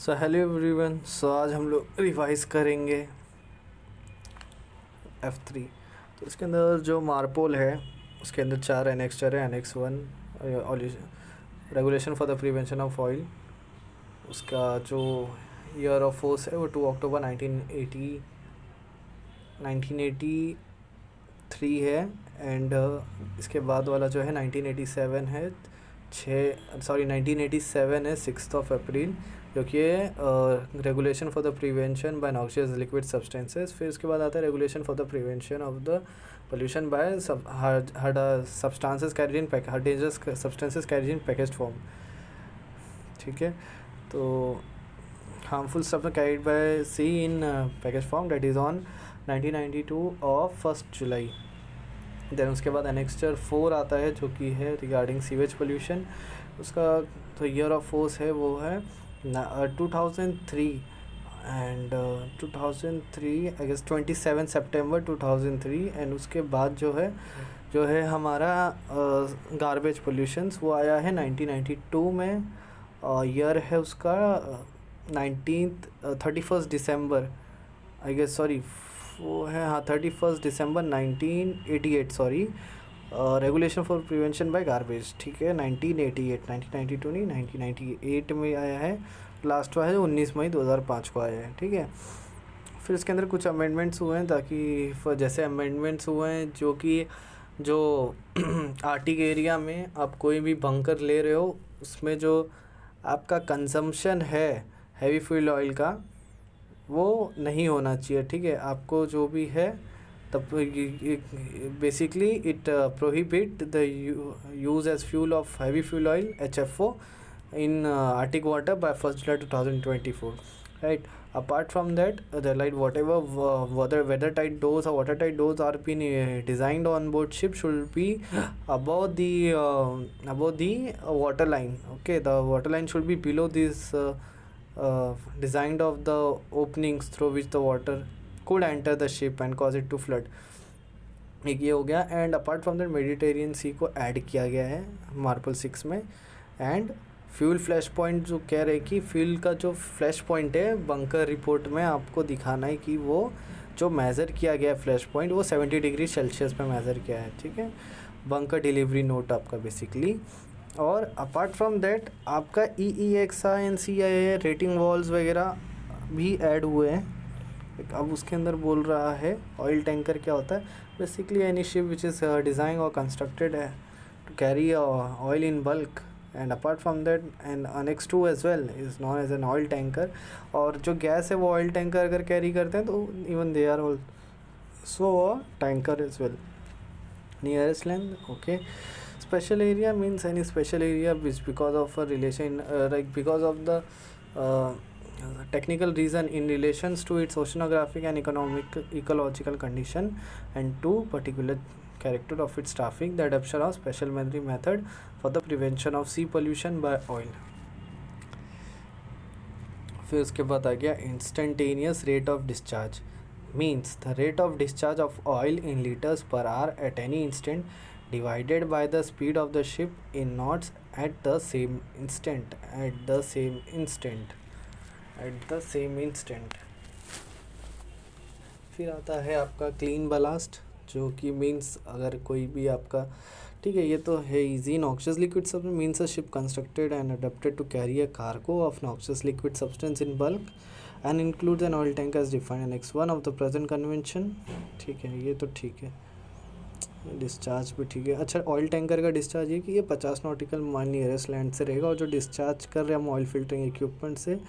So hello everyone. सो आज हम लोग रिवाइज करेंगे F3। तो इसके अंदर जो मार्पोल है उसके अंदर 4 एनेक्स्चर है। Annex 1 regulation for the prevention of oil, उसका जो ईयर ऑफ फोर्स है वो 2 अक्टूबर 1983 है। एंड इसके बाद वाला जो है 1987 है 1987 है 6 अप्रैल, जो कि regulation for the prevention by noxious liquid substances. फिर उसके बाद आता है regulation for the prevention of the pollution by substances carried in dangerous substances carried in packaged form. ठीक है, तो harmful substance carried by sea in package form that is on 1992 of 1 July. Then उसके बाद annexure 4 आता है जो कि है रिगार्डिंग सीवेज पोल्यूशन। उसका तो ईयर ऑफ फोर्स है वो है 2003 एंड 2003 आई गेस 27 सितंबर 2003। एंड उसके बाद जो है हमारा गार्बेज पोल्यूशंस वो आया है 1992 में। ईयर है उसका 31 दिसंबर आई गेस, सॉरी वो है 31 दिसंबर 1988, sorry regulation for prevention by garbage. ठीक है, 1992 नहीं 1998 में आया है। लास्ट हुआ है 19 मई 2005 को आया है। ठीक है, फिर इसके अंदर कुछ अमेंडमेंट्स हुए हैं, ताकि जैसे अमेंडमेंट्स हुए हैं जो आर्टिक एरिया में आप कोई भी बंकर ले रहे हो उसमें जो आपका कंजम्पशन है हैवी फ्यूल ऑयल का वो नहीं होना चाहिए। ठीक है, आपको जो भी है तब basically it prohibit the use as fuel of heavy fuel oil HFO in Arctic water by 1st July 2024, right? Apart from that, the like whatever weather tight doors or watertight doors are been designed on board ship should be above the water line. Okay, the water line should be below this designed of the openings through which the water could enter the ship and cause it to flood. एक ये हो गया। And apart from that Mediterranean Sea को add किया गया है Marple 6 में। And fuel flash point जो कह रहे हैं कि फ्यूल का जो फ्लैश पॉइंट है बंकर रिपोर्ट में आपको दिखाना है कि वो जो मेज़र किया गया है फ्लैश पॉइंट वो 70 डिग्री सेल्सियस पे मेज़र किया है। ठीक है, बंकर डिलीवरी नोट आपका बेसिकली। और अपार्ट फ्रॉम दैट आपका EEXI and CII rating walls वगैरह भी ऐड हुए हैं। अब उसके अंदर बोल रहा है ऑयल टैंकर क्या होता है। Basically any ship which is design और कंस्ट्रक्टेड है to carry oil in bulk, and apart from that and annex 2 as well is known as an oil tanker. और जो गैस है वो ऑयल टैंकर अगर कैरी करते हैं तो even they are also tanker as well. Nearest length, okay. Special area means any special area which because of a relation like because of the technical reason in relations to its oceanographic and ecological condition and to particular character of its traffic, the adoption of special memory method for the prevention of sea pollution by oil. फिर उसके बाद आ गया instantaneous rate of discharge means the rate of discharge of oil in liters per hour at any instant divided by the speed of the ship in knots at the same instant. फिर आता है आपका clean blast, जो कि means अगर कोई भी आपका, ठीक है ये तो है easy, noxious liquid substance means a ship constructed and adapted to carry a cargo of noxious liquid substance in bulk and includes an oil tank as defined in X1 of the present convention. ठीक है, ये तो ठीक है। Discharge भी ठीक है। अच्छा, ऑयल टैंकर का डिस्चार्ज ये कि ये 50 नॉटिकल माइल नियरेस्ट लैंड से रहेगा, और जो डिस्चार्ज कर रहे हैं हम ऑयल फिल्टरिंग इक्विपमेंट से,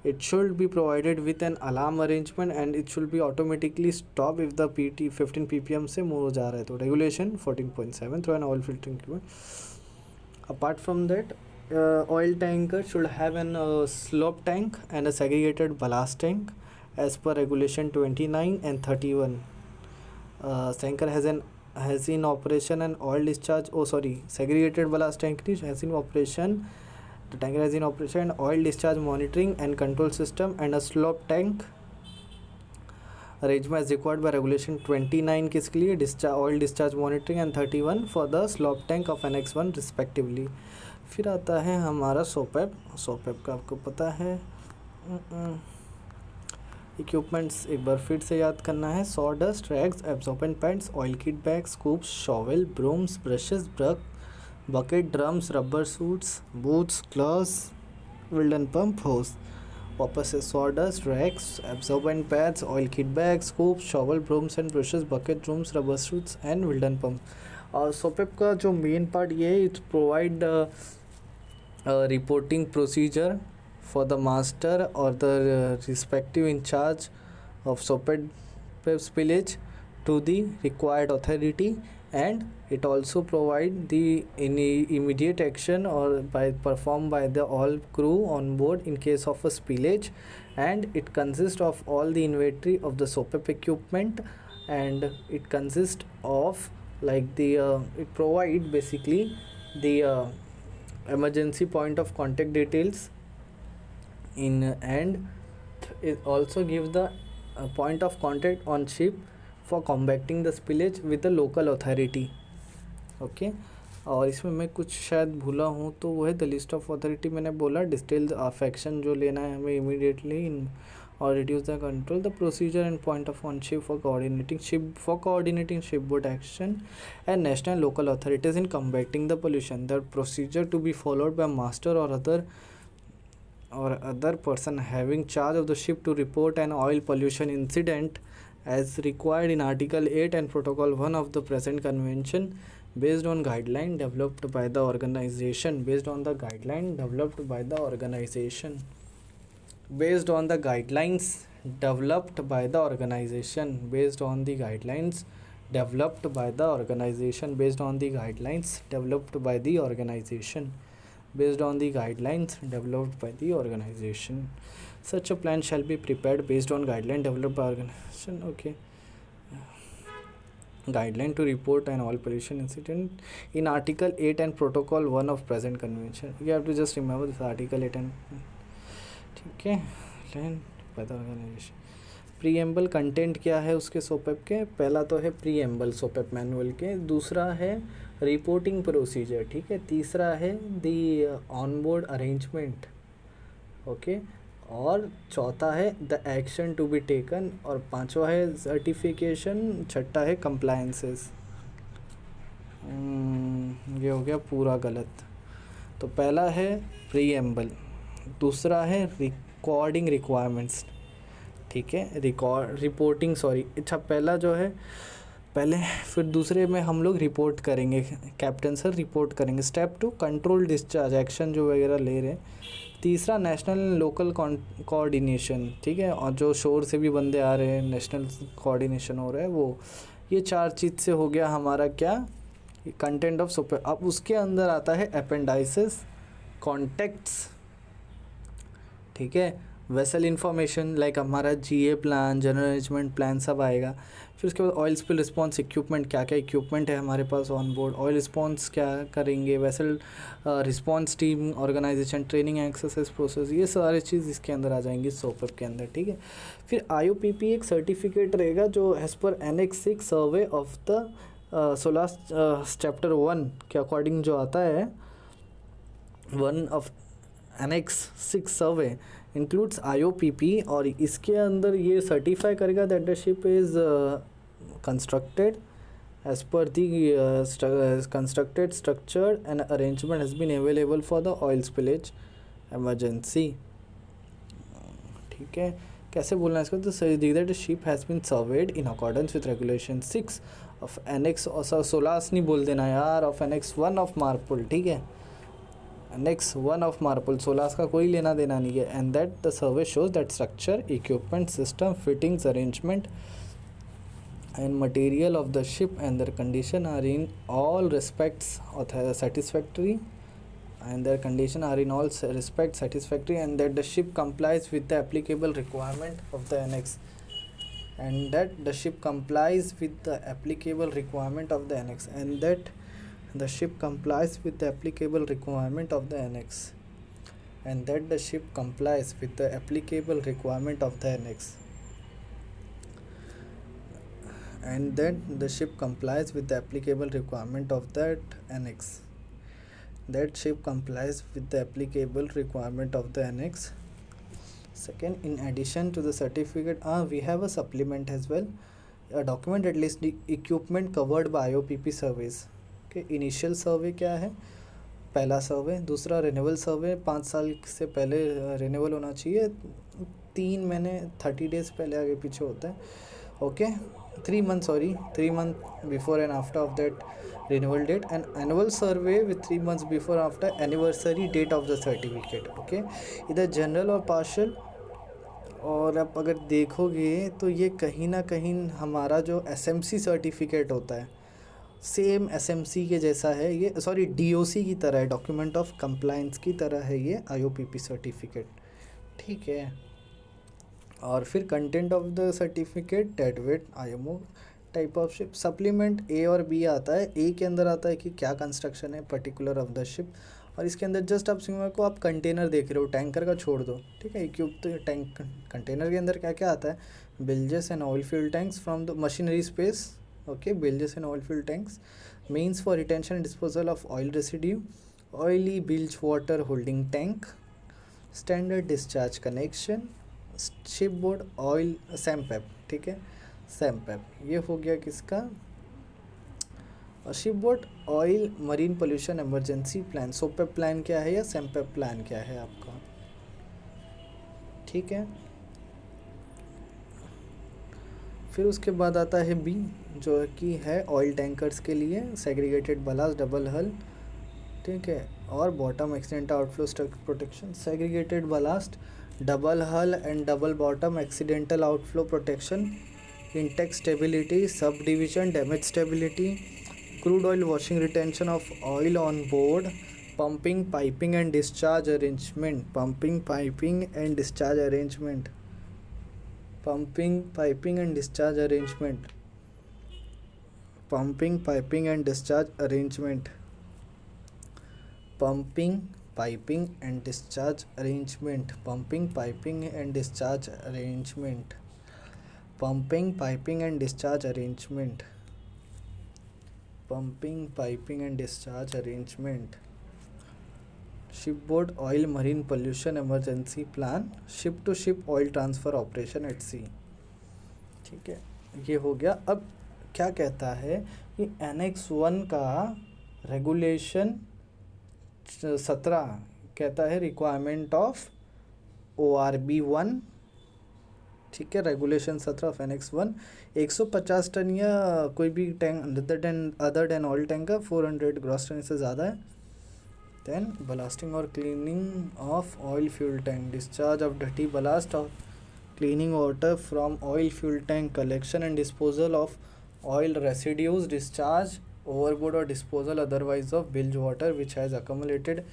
it should be provided with an alarm arrangement and it should be automatically stop if the PT 15 ppm से मूव हो जा रहा है। तो regulation 14.7 through an oil filtering equipment. Apart from that, oil tanker should have an slope tank and a segregated ballast tank as per regulation 29 and 31. Tanker has in operation an oil discharge, segregated ballast tank has in operation. The tanker has in operation oil discharge monitoring and control system and a slope tank arrangement as required by regulation 29 किसके लिए oil discharge monitoring and 31 for the slope tank of Annex 1 respectively. फिर आता है हमारा सोपेप का आपको पता है इक्विपमेंट्स एक बार फिर से याद करना है. Sawdust, rags, absorbent pads, oil kit bag, scoops, shovel, brooms, brushes, bucket, drums, rubber suits, boots, gloves, Wilden pump, hose. वापस से sawdust, rags, absorbent pads, oil kit bag, scoops, shovel, brooms and brushes, bucket, drums, rubber suits and Wilden pump. और SOPEP का जो main part ये है, it's provide reporting procedure for the master or the respective in charge of soaped spillage to the required authority, and it also provide the any immediate action or by performed by the all crew on board in case of a spillage. And it consists of all the inventory of the soap equipment, and it consists of like the it provide basically the emergency point of contact details in, and it also gives the point of contact on ship for combating the spillage with the local authority. Okay और इसमें मैं कुछ शायद भूला हूँ तो वो है द लिस्ट ऑफ अथॉरिटी. मैंने बोला डिस्टेल अफेक्शन जो लेना है हमें इमीडिएटली इन और reduce the control, the procedure and point of on ship for coordinating shipboard action and national local authorities in combating the pollution. The procedure to be followed by master or other person having charge of the ship to report an oil pollution incident as required in Article 8 and Protocol 1 of the present convention, based on guideline developed by the organization. Based on the guidelines developed by the organization. Based on the guidelines developed by the organization. Based on the guidelines developed by the organization. Based on the guidelines developed by the organization. Based on the guidelines developed by the organization. Such a plan shall be prepared based on guideline developed by organization. Okay. Guideline to report an oil pollution incident in Article 8 and Protocol 1 of present convention. You have to just remember this Article 8 and ठीक है. Land पैदा organisation. Preamble content क्या है उसके सोपेप के. पहला तो है प्रीएम्बल सोपेप मैनुअल के. दूसरा है रिपोर्टिंग प्रोसीजर. ठीक है. तीसरा है दी ऑनबोर्ड अरेंजमेंट. ओके. और चौथा है the action to be taken. और पांचवा है सर्टिफिकेशन. छठा है कंप्लायंसेस. ये हो गया पूरा गलत. तो पहला है प्रीएम्बल. दूसरा है रिकॉर्डिंग रिक्वायरमेंट्स. ठीक है. रिपोर्टिंग अच्छा पहला जो है पहले, फिर दूसरे में हम लोग रिपोर्ट करेंगे. कैप्टन सर रिपोर्ट करेंगे. स्टेप 2 कंट्रोल डिस्चार्ज एक्शन जो वगैरह ले रहे हैं. तीसरा नेशनल लोकल कोऑर्डिनेशन. ठीक है. और जो शोर से भी बंदे आ रहे हैं नेशनल कोऑर्डिनेशन हो रहा है वो. ये 4 चीज़ से हो गया हमारा क्या कंटेंट ऑफ सुपर. अब उसके अंदर आता है अपेंडाइसिस, कॉन्टेक्ट्स. ठीक है. वेसल इन्फॉर्मेशन लाइक हमारा जीए प्लान, जनरल मैनेजमेंट प्लान सब आएगा. फिर उसके बाद ऑयल स्पिल रिस्पॉन्स इक्विपमेंट, क्या क्या इक्विपमेंट है हमारे पास ऑन बोर्ड, ऑयल रिस्पॉन्स क्या करेंगे, vessel response team, organisation, training, exercise process, ये सारी चीज़ इसके अंदर आ जाएंगी सोपअप के अंदर. ठीक है. फिर IOPP एक सर्टिफिकेट रहेगा जो as per Annex 6 survey of the 16 chapter 1 के अकॉर्डिंग जो आता है. 1 ऑफ Annex 6 सर्वे इंक्लूड्स IOPP और इसके अंदर ये सर्टिफाई करेगा that the ship is constructed as per the constructed structure and arrangement has been available for the oil spillage emergency. ठीक है. कैसे बोलना है इसको. तो that ship has been surveyed in accordance with regulation 6 of Annex, और 16 नहीं बोल देना यार, ऑफ Annex 1 ऑफ मार्पुल. ठीक है. Annex 1 of Marpol. 16 का कोई लेना देना नहीं है. And that the survey shows that structure, equipment, system, fittings, arrangement and material of the ship and their condition are in all respects satisfactory, and their condition are in all respects satisfactory, and that the ship complies with the applicable requirement of the annex, and that the ship complies with the applicable requirement of the annex, and that the ship complies with the applicable requirement of the annex, and that the ship complies with the applicable requirement of the annex, and that the ship complies with the applicable requirement of that annex. That ship complies with the applicable requirement of the annex. Second, in addition to the certificate, we have a supplement as well. A document at least the equipment covered by IOPP surveys. Okay, initial survey क्या है? पहला सर्वे. दूसरा renewal सर्वे 5 साल से पहले renewal होना चाहिए. 3 महीने 30 डेज़ पहले आगे पीछे होता है. Okay, 3 months before and after of that renewal date, and annual survey with 3 months before after anniversary date of the certificate. Okay, इधर जनरल और पार्शल. और आप अगर देखोगे तो ये कहीं ना कहीं हमारा जो एसएमसी सर्टिफिकेट होता है सेम एसएमसी के जैसा है ये, सॉरी डीओसी की तरह है, डॉक्यूमेंट ऑफ कंप्लायंस की तरह है ये आईओपीपी सर्टिफिकेट. ठीक है. और फिर content of the certificate, deadweight, IMO, type of ship. Supplement A और बी आता है. ए के अंदर आता है कि क्या कंस्ट्रक्शन है पर्टिकुलर ऑफ द शिप, और इसके अंदर जस्ट आप सिंगर को आप कंटेनर देख रहे हो, टैंकर का छोड़ दो. ठीक है. इक्विप तो टैंक कंटेनर के अंदर क्या क्या आता है? Bilges and oil fuel tanks from the machinery space. Okay, bilges and oil fuel tanks, means for retention and disposal of oil residue, oily bilge water holding tank, standard discharge connection, shipboard oil SAMPEP. ठीक है, SAMPEP ये हो गया किसका? Shipboard oil marine pollution emergency plan. SOPEP plan क्या है या SAMPEP plan क्या है आपका? ठीक है. फिर उसके बाद आता है बी, जो कि है ऑयल टैंकर्स के लिए सेग्रीगेटेड बलास्ट डबल हल. ठीक है. और bottom accident outflow struck protection. Segregated ballast, double hull and double bottom accidental outflow protection, intact stability, subdivision damage stability, crude oil washing retention of oil on board, pumping piping and discharge arrangement. Pumping piping and discharge arrangement. pumping piping and discharge arrangement. Pumping piping and discharge arrangement. Pumping piping and discharge arrangement. Pumping piping and discharge arrangement. Pumping piping and discharge arrangement. Pumping piping and discharge arrangement. Shipboard oil marine pollution emergency plan, ship to ship oil transfer operation at sea. ठीक है, ये हो गया. अब क्या कहता है कि एनेक्स 1 का रेगुलेशन 17 कहता है रिक्वायरमेंट ऑफ ORB 1. ठीक है. रेगुलेशन 17 ऑफ एनेक्स 1 150 टन या कोई भी tank other than oil tanker 400 gross ton से ज़्यादा है. Then ballasting or cleaning of oil fuel tank, discharge of dirty ballast or cleaning water from oil fuel tank, collection and disposal of oil residues, discharge overboard or disposal otherwise of bilge water which has accumulated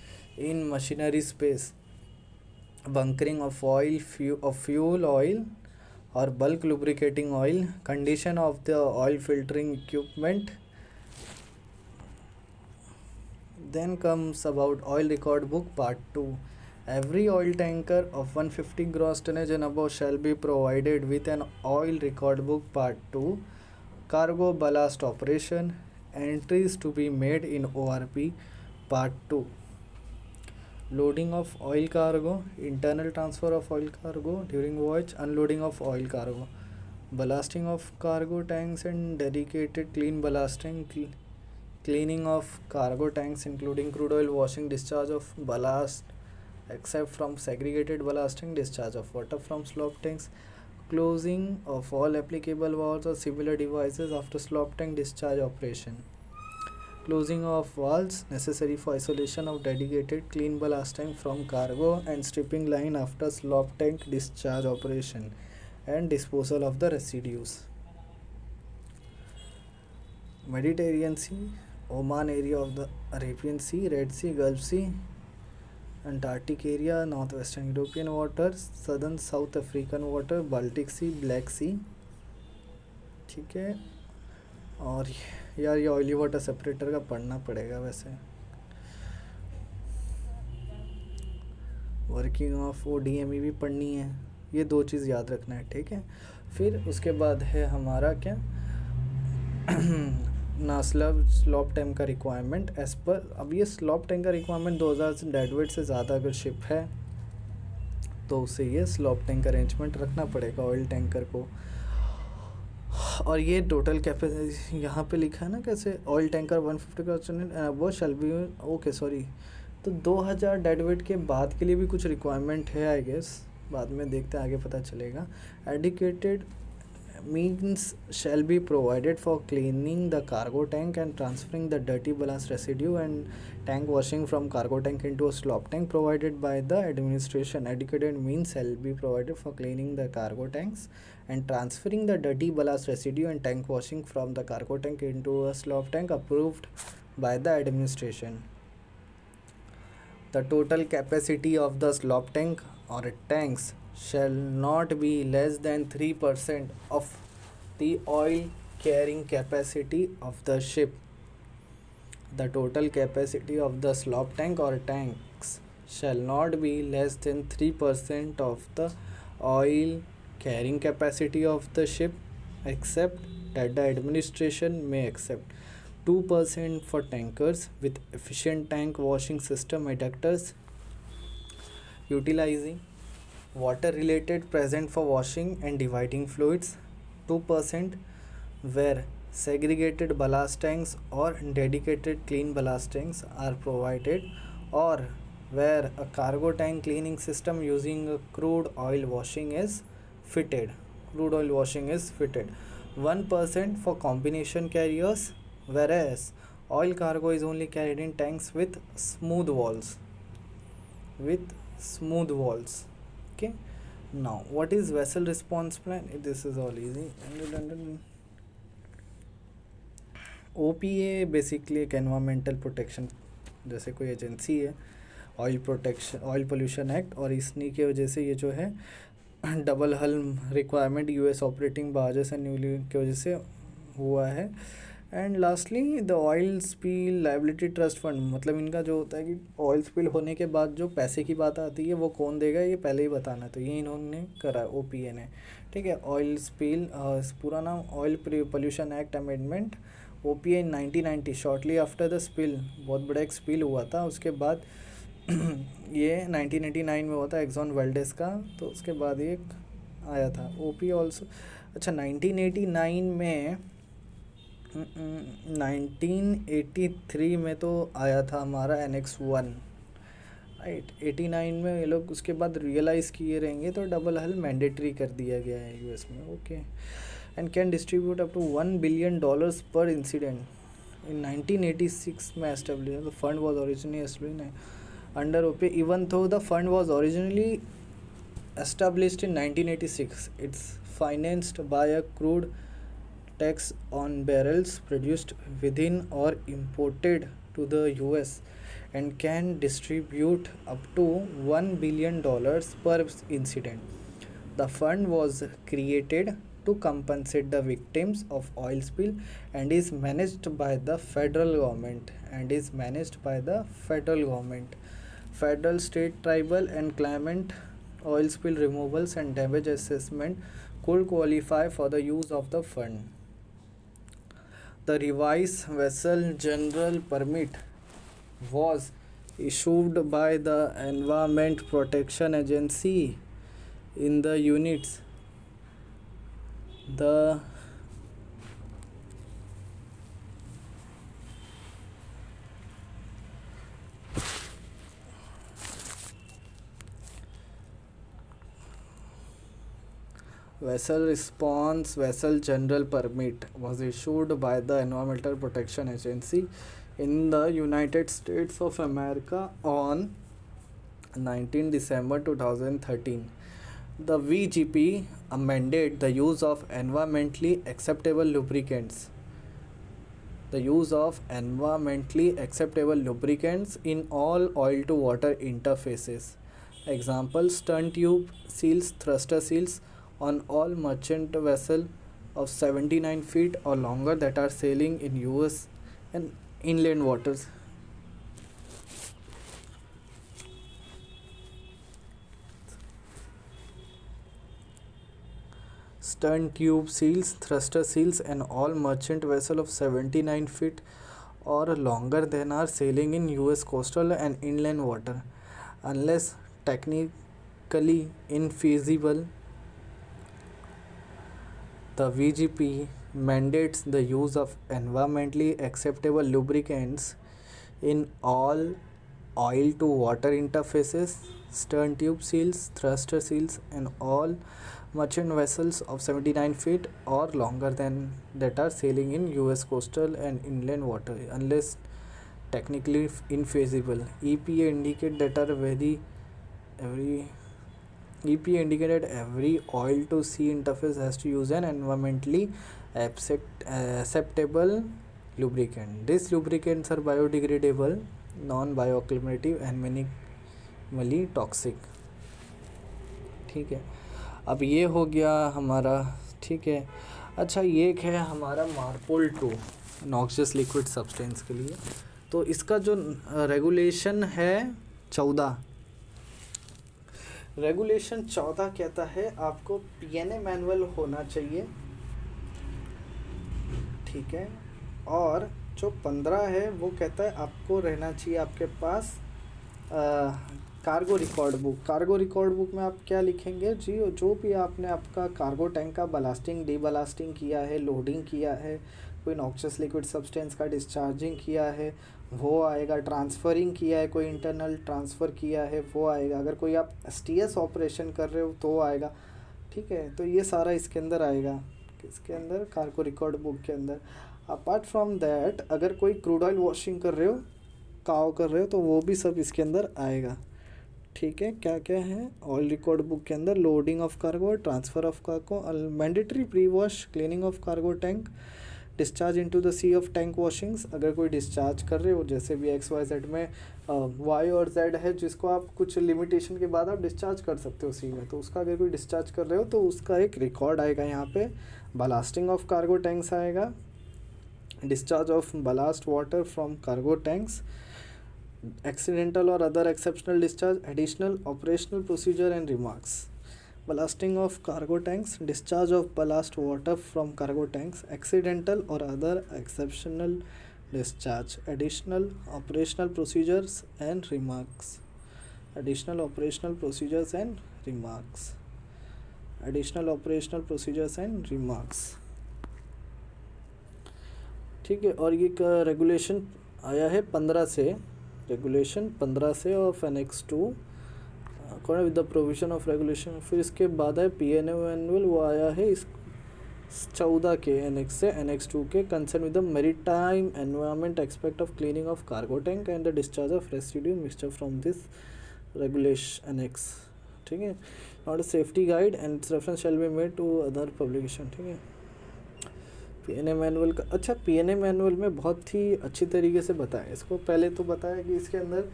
in machinery space, bunkering of fuel oil or bulk lubricating oil, condition of the oil filtering equipment. Then comes about oil record book part 2. Every oil tanker of 150 gross tonnage and above shall be provided with an oil record book part 2. Cargo ballast operation, entries to be made in ORP part 2. Loading of oil cargo, internal transfer of oil cargo during voyage, unloading of oil cargo, ballasting of cargo tanks and dedicated clean ballasting, cleaning of cargo tanks including crude oil washing, discharge of ballast except from segregated ballasting, discharge of water from slop tanks, closing of all applicable valves or similar devices after slop tank discharge operation, closing of valves necessary for isolation of dedicated clean ballasting from cargo and stripping line after slop tank discharge operation, and disposal of the residues. Mediterranean Sea, Oman area of the Arabian Sea, Red Sea, Gulf Sea, Antarctic area, northwestern European waters, southern South African water, Baltic Sea, Black Sea. ठीक है. और यार ये oily water separator का पढ़ना पड़ेगा वैसे. Working of ODME भी पढ़नी है. ये 2 चीज़ याद रखना है. ठीक है. फिर उसके बाद है हमारा क्या ना स्लॉप टैंक का रिक्वायरमेंट एज पर. अब ये स्लॉप टैंक का रिक्वायरमेंट 2000 डेडवेट से ज़्यादा अगर शिप है तो उसे ये स्लॉप टैंक अरेंजमेंट रखना पड़ेगा ऑयल टैंकर को। और ये टोटल कैपेसिटी यहाँ पे लिखा है ना कैसे, ऑयल टैंकर 150 का वो शैल बी, ओके सॉरी। तो 2000 डेड वेट के बाद के लिए भी कुछ रिक्वायरमेंट है आई गेस, बाद में देखते हैं आगे पता चलेगा। एडिकेटेड means shall be provided for cleaning the cargo tank and transferring the dirty ballast residue and tank washing from cargo tank into a slop tank provided by the administration. Adequate means shall be provided for cleaning the cargo tanks and transferring the dirty ballast residue and tank washing from the cargo tank into a slop tank approved by the administration. The total capacity of the slop tank or tanks shall not be less than 3% of the oil carrying capacity of the ship. The total capacity of the slop tank or tanks shall not be less than 3% of the oil carrying capacity of the ship, except that the administration may accept 2% for tankers with efficient tank washing system adapters utilizing water related present for washing and dividing fluids, 2% where segregated ballast tanks or dedicated clean ballast tanks are provided, or where a cargo tank cleaning system using a crude oil washing is fitted. 1% for combination carriers, whereas oil cargo is only carried in tanks with smooth walls. Okay, now what is vessel response plan? This is all easy. OPA basically एक environmental protection जैसे कोई agency है, oil pollution act, और इसनी की वजह से ये जो है डबल हल requirement US operating barges and newly की वजह से हुआ है। And lastly the oil spill liability trust fund, मतलब इनका जो होता है कि ऑयल स्पिल होने के बाद जो पैसे की बात आती है वो कौन देगा ये पहले ही बताना है, तो ये इन्होंने करा ओपीए ने। ठीक है, ऑयल स्पिल पूरा नाम oil pollution act amendment OPA in 1990, shortly after the spill, बहुत बड़ा एक स्पिल हुआ था उसके बाद ये 1989 में हुआ था एक्सॉन वेल्डेस का, तो उसके बाद ये आया था ओपीए ऑल्सो। अच्छा 1989 में 1983 में तो आया था हमारा एनेक्स 1, राइट। 89 में ये लोग उसके बाद रियलाइज़ किए रहेंगे तो डबल हल मैंडेटरी कर दिया गया है यूएस में। Okay, and can distribute up to $1 billion per incident. In 1986 में establish, the fund was originally establish under OP, even though the fund was originally established in 1986, it's financed by a crude tax on barrels produced within or imported to the US and can distribute up to $1 billion per incident. The fund was created to compensate the victims of oil spill and is managed by the federal government federal, state, tribal and claimant oil spill removals and damage assessment could qualify for the use of the fund. The revised vessel general permit was issued by the Environment Protection Agency in the units. The vessel general permit was issued by the Environmental Protection Agency in the United States of America on 19 December 2013. The VGP amended the use of environmentally acceptable lubricants in all oil to water interfaces. Example, stern tube seals, thruster seals on all merchant vessel of 79 feet or longer that are sailing in US and inland waters. Stern tube seals, thruster seals and all merchant vessel of 79 feet or longer than are sailing in US coastal and inland water, unless infeasible. The VGP mandates the use of environmentally acceptable lubricants in all oil to water interfaces, stern tube seals, thruster seals, and all merchant vessels of 79 feet or longer than that are sailing in US coastal and inland water unless technically infeasible. EPA indicate that are every EPA indicated every oil to sea interface has to use an environmentally acceptable lubricant. These lubricants are biodegradable, non-bioaccumulative and minimally toxic. ठीक है, अब ये हो गया हमारा. ठीक है, अच्छा ये एक है हमारा मार्पोल 2 नॉक्सियस लिक्विड सब्सटेंस के लिए. तो इसका जो रेगुलेशन है 14, रेगुलेशन 14 कहता है आपको पीएनए मैनुअल होना चाहिए. ठीक है, और जो 15 है वो कहता है आपको रहना चाहिए आपके पास cargo record book. Cargo record book में आप क्या लिखेंगे जी, जो भी आपने आपका कार्गो टैंक का बलास्टिंग डीबलास्टिंग किया है, लोडिंग किया है, कोई नॉक्सियस लिक्विड सब्सटेंस का डिस्चार्जिंग किया है वो आएगा, ट्रांसफ़रिंग किया है, कोई इंटरनल ट्रांसफ़र किया है वो आएगा, अगर कोई आप एसटीएस ऑपरेशन कर रहे हो तो आएगा. ठीक है, तो ये सारा इसके अंदर आएगा, किसके अंदर, कार्गो रिकॉर्ड बुक के अंदर. अपार्ट फ्रॉम दैट अगर कोई क्रूड ऑयल वॉशिंग कर रहे हो, काव कर रहे हो, तो वो भी सब इसके अंदर आएगा. ठीक है, क्या क्या है ऑयल रिकॉर्ड बुक के अंदर, loading of cargo, transfer of cargo, mandatory prewash, cleaning of cargo tank, discharge into the sea of tank washings. अगर कोई डिस्चार्ज कर रहे हो जैसे भी एक्स वाई जेड में वाई और जेड है जिसको आप कुछ लिमिटेशन के बाद आप डिस्चार्ज कर सकते हो सी में, तो उसका अगर कोई डिस्चार्ज कर रहे हो तो उसका एक रिकॉर्ड आएगा यहाँ पे. बलास्टिंग ऑफ कार्गो टैंक्स आएगा, discharge of blast water from cargo tanks, accidental or other exceptional discharge, additional operational procedure and remarks. Ballasting of cargo tanks, discharge of ballast water from cargo tanks, accidental or other exceptional discharge, additional operational procedures and remarks, additional operational procedures and remarks, additional operational procedures and remarks. ठीक है, और ये regulation आया है 15 से, regulation 15 से of annex 2 according with the provision of regulation. फिर इसके बाद है पीएनए मैनुअल, वो आया है इस 14 के एनेक्स से, एनेक्स 2 के, concern with the maritime environment expect of cleaning of cargo tank and the discharge of residue mixture from this regulation annex. ठीक है, not a safety guide and reference shall be made to other publication. ठीक है, PNA manual का, अच्छा PNA manual में बहुत ही अच्छी तरीके से बताया. इसको पहले तो बताया कि इसके अंदर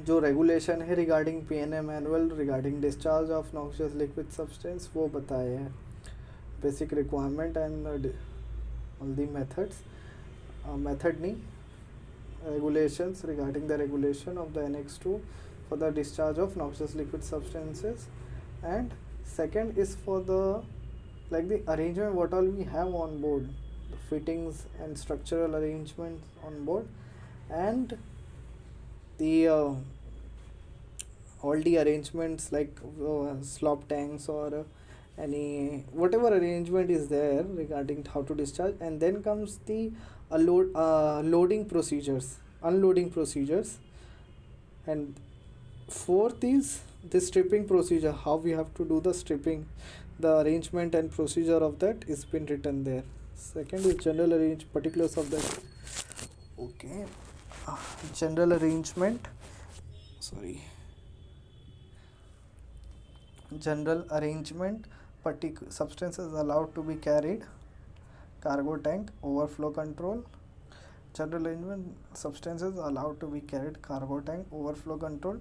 जो रेगुलेशन है regarding PNA manual regarding discharge of noxious liquid substance वो बताए हैं, basic requirement and all the methods, method नहीं, regulations regarding the regulation of the Annex 2 for the discharge of noxious liquid substances, and second is for the like the arrangement what all we have on board, the fittings and structural arrangements on board, and the all the arrangements like slop tanks or any whatever arrangement is there regarding how to discharge. And then comes the loading procedures, unloading procedures, and fourth is the stripping procedure, how we have to do the stripping, the arrangement and procedure of that is been written there. Second is general arrange particulars of that. Okay, general arrangement, sorry, general arrangement, substances allowed to be carried, cargo tank, overflow control. General arrangement, substances allowed to be carried, cargo tank, overflow control,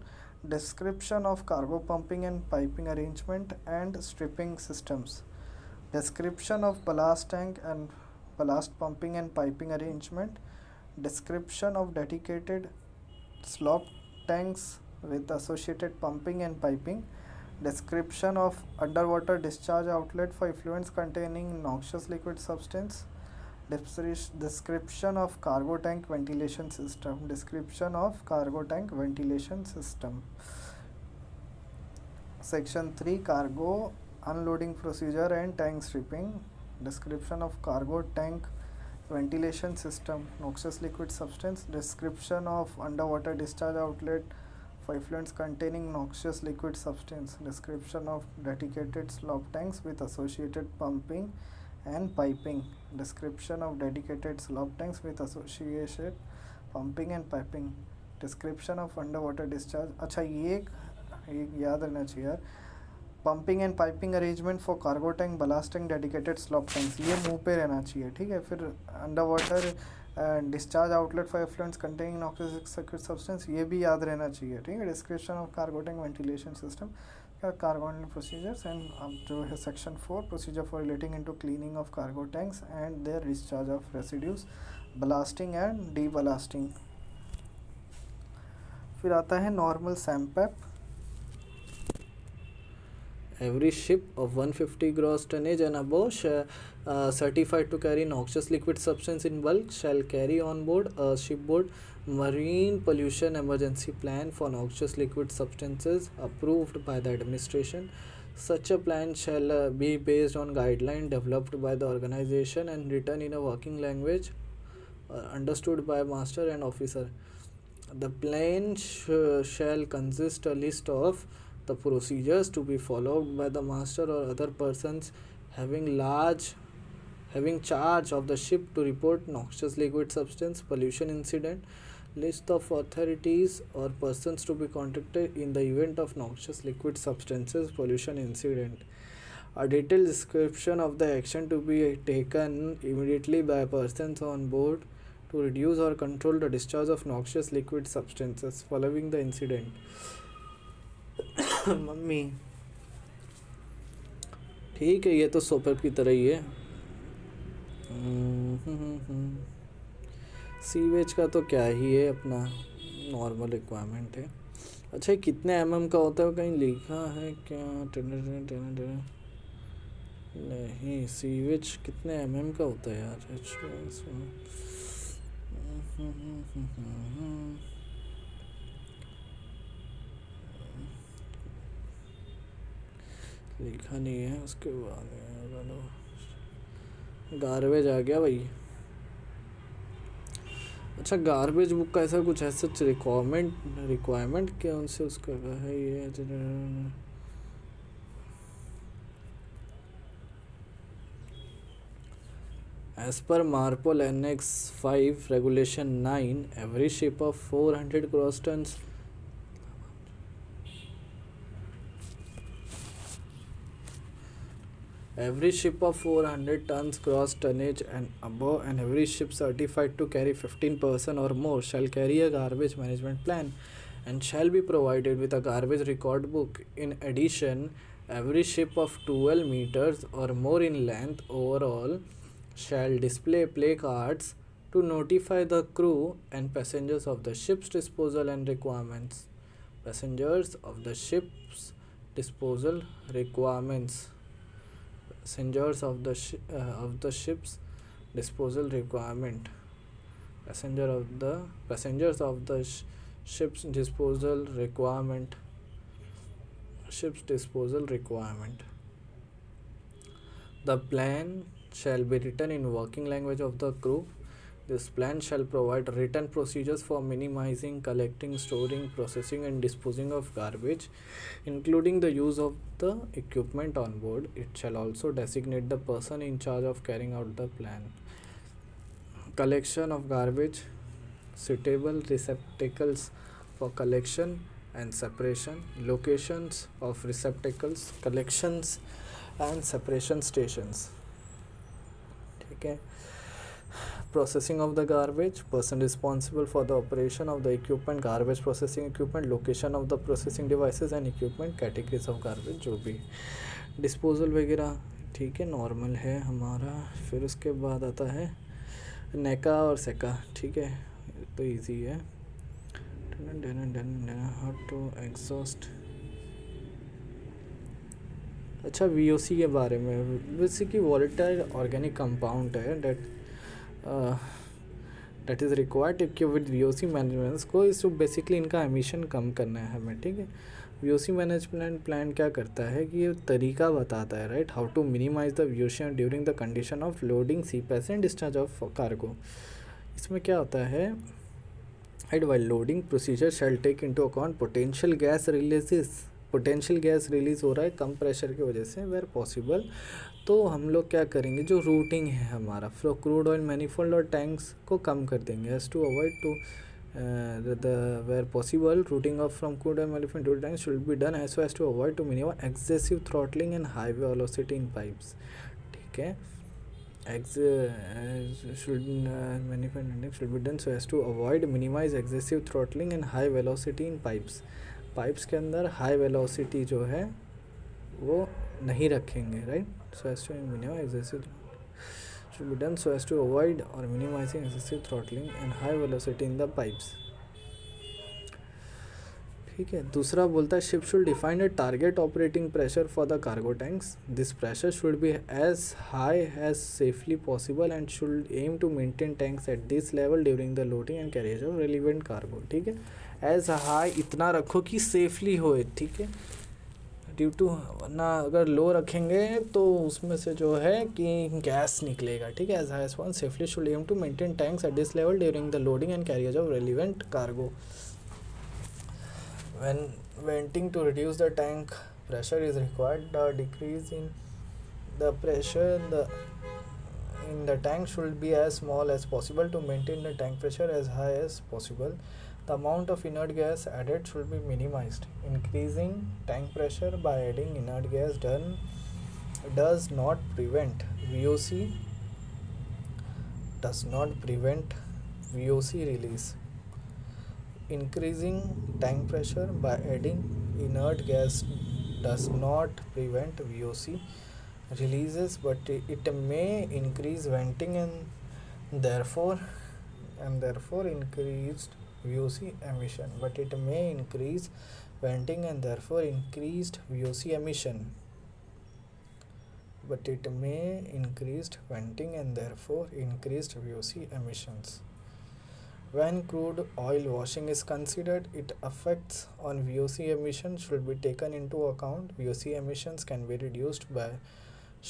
description of cargo pumping and piping arrangement and stripping systems, description of ballast tank and ballast pumping and piping arrangement, description of dedicated slop tanks with associated pumping and piping, description of underwater discharge outlet for effluents containing noxious liquid substance, description of cargo tank ventilation system, description of cargo tank ventilation system. Section 3, cargo unloading procedure and tank stripping. Description of cargo tank ventilation system, noxious liquid substance. Description of underwater discharge outlet for effluents containing noxious liquid substance. Description of dedicated slop tanks with associated pumping and piping. Description of dedicated slop tanks with associated pumping and piping. Description of underwater discharge. अच्छा ये एक याद रहना चाहिए यार. Pumping and piping arrangement for cargo tank, ballast tank, dedicated slop tanks, ये मुंह पे रहना चाहिए. ठीक है. फिर under water discharge outlet for effluents containing noxious liquid substance, ये भी याद रहना चाहिए. ठीक है. Description of cargo tank ventilation system, cargo handling procedures. And अब जो है section 4, procedure for relating into cleaning of cargo tanks and their discharge of residues, blasting and D blasting. फिर आता है normal सैम्पैप. Every ship of 150 gross tonnage and above certified to carry noxious liquid substance in bulk shall carry on board a shipboard marine pollution emergency plan for noxious liquid substances approved by the administration. Such a plan shall be based on guidelines developed by the organization and written in a working language understood by master and officer. The plan shall consist a list of the procedures to be followed by the master or other persons having charge of the ship to report noxious liquid substance pollution incident, list of authorities or persons to be contacted in the event of noxious liquid substances pollution incident, a detailed description of the action to be taken immediately by persons on board to reduce or control the discharge of noxious liquid substances following the incident. Mummy ठीक है, ये तो सोपर की तरह ही है. Sewage का तो क्या ही है, अपना नॉर्मल रिक्वायरमेंट है. अच्छा ये कितने mm का होता है, कहीं लिखा है क्या? नहीं, सीवेज कितने mm का होता है यार? लिखा नहीं है. उसके बाद गार्बेज आ गया भाई. अच्छा गार्बेज बुक का ऐसा कुछ ऐसा रिक्वायरमेंट क्या उनसे उसका है ये? As per Marpol Annex 5 Regulation 9, every ship of 400 gross tons every ship of 400 tons gross tonnage and above, and every ship certified to carry 15 person or more shall carry a garbage management plan and shall be provided with a garbage record book. In addition, every ship of 12 meters or more in length overall shall display placards to notify the crew and passengers of the ship's disposal and requirements. Passengers of the ship's disposal requirements. Passengers of the ship's disposal requirement. Passengers of the ship's disposal requirement. Ship's disposal requirement. The plan shall be written in working language of the crew. This plan shall provide written procedures for minimizing, collecting, storing, processing and disposing of garbage, including the use of the equipment on board. It shall also designate the person in charge of carrying out the plan. Collection of garbage, suitable receptacles for collection and separation, locations of receptacles, collections and separation stations. ठीक है. Processing of the garbage, person responsible for the operation of the equipment, garbage processing equipment, location of the processing devices and equipment, categories of garbage जो भी, disposal वगैरह. ठीक है, normal है हमारा. फिर उसके बाद आता है नेका और सेका. ठीक है, तो इजी है. How to exhaust. अच्छा VOC के बारे में, बेसिकली वॉलेटाइल ऑर्गेनिक कंपाउंड है that is required to keep with VOC management को, इसको बेसिकली इनका एमिशन कम करना है हमें, ठीक है। VOC मैनेजमेंट प्लान क्या करता है कि ये तरीका बताता है, right, how to minimise the VOC during the condition of loading, sea passage and discharge of cargo. इसमें क्या होता है, right, while loading procedure shall take into account potential gas releases, potential gas release हो रहा है कम प्रेशर की वजह से वेयर पॉसिबल। तो हम लोग क्या करेंगे, जो रूटिंग है हमारा फ्लो क्रूड ऑयल मैनिफोल्ड और टैंक्स को कम कर देंगे, as to avoid to the where possible routing of from crude oil manifold to tanks should be done so as to avoid to minimize excessive throttling and high velocity in pipes, ठीक है। should manifold tanks should be done so as to avoid minimize excessive throttling and high velocity in pipes के अंदर high velocity जो है वो नहीं रखेंगे, right, so as to minimize excessive should be done so as to avoid or minimizing excessive throttling and high velocity in the pipes, ठीक है। दूसरा बोलता है ship should define a target operating pressure for the cargo tanks, this pressure should be as high as safely possible and should aim to maintain tanks at this level during the loading and carriage of relevant cargo, ठीक है। As high इतना रखो कि safely होए, ठीक है, due to, वरना अगर लो रखेंगे तो उसमें से जो है कि गैस निकलेगा, ठीक है। As high as one safely should aim to maintain tanks at this level during the loading and carriage of relevant cargo. When venting to reduce the tank pressure is required, the decrease in the pressure in the tank should be as small as possible to maintain the tank pressure as high as possible. The amount of inert gas added should be minimized. Increasing tank pressure by adding inert gas does not prevent VOC release. Increasing tank pressure by adding inert gas does not prevent VOC releases, but it may increase venting and therefore increased VOC emission. But it may increase venting and therefore increased VOC emission. But it may increased venting and therefore increased VOC emissions. When crude oil washing is considered, its effects on VOC emissions should be taken into account. VOC emissions can be reduced by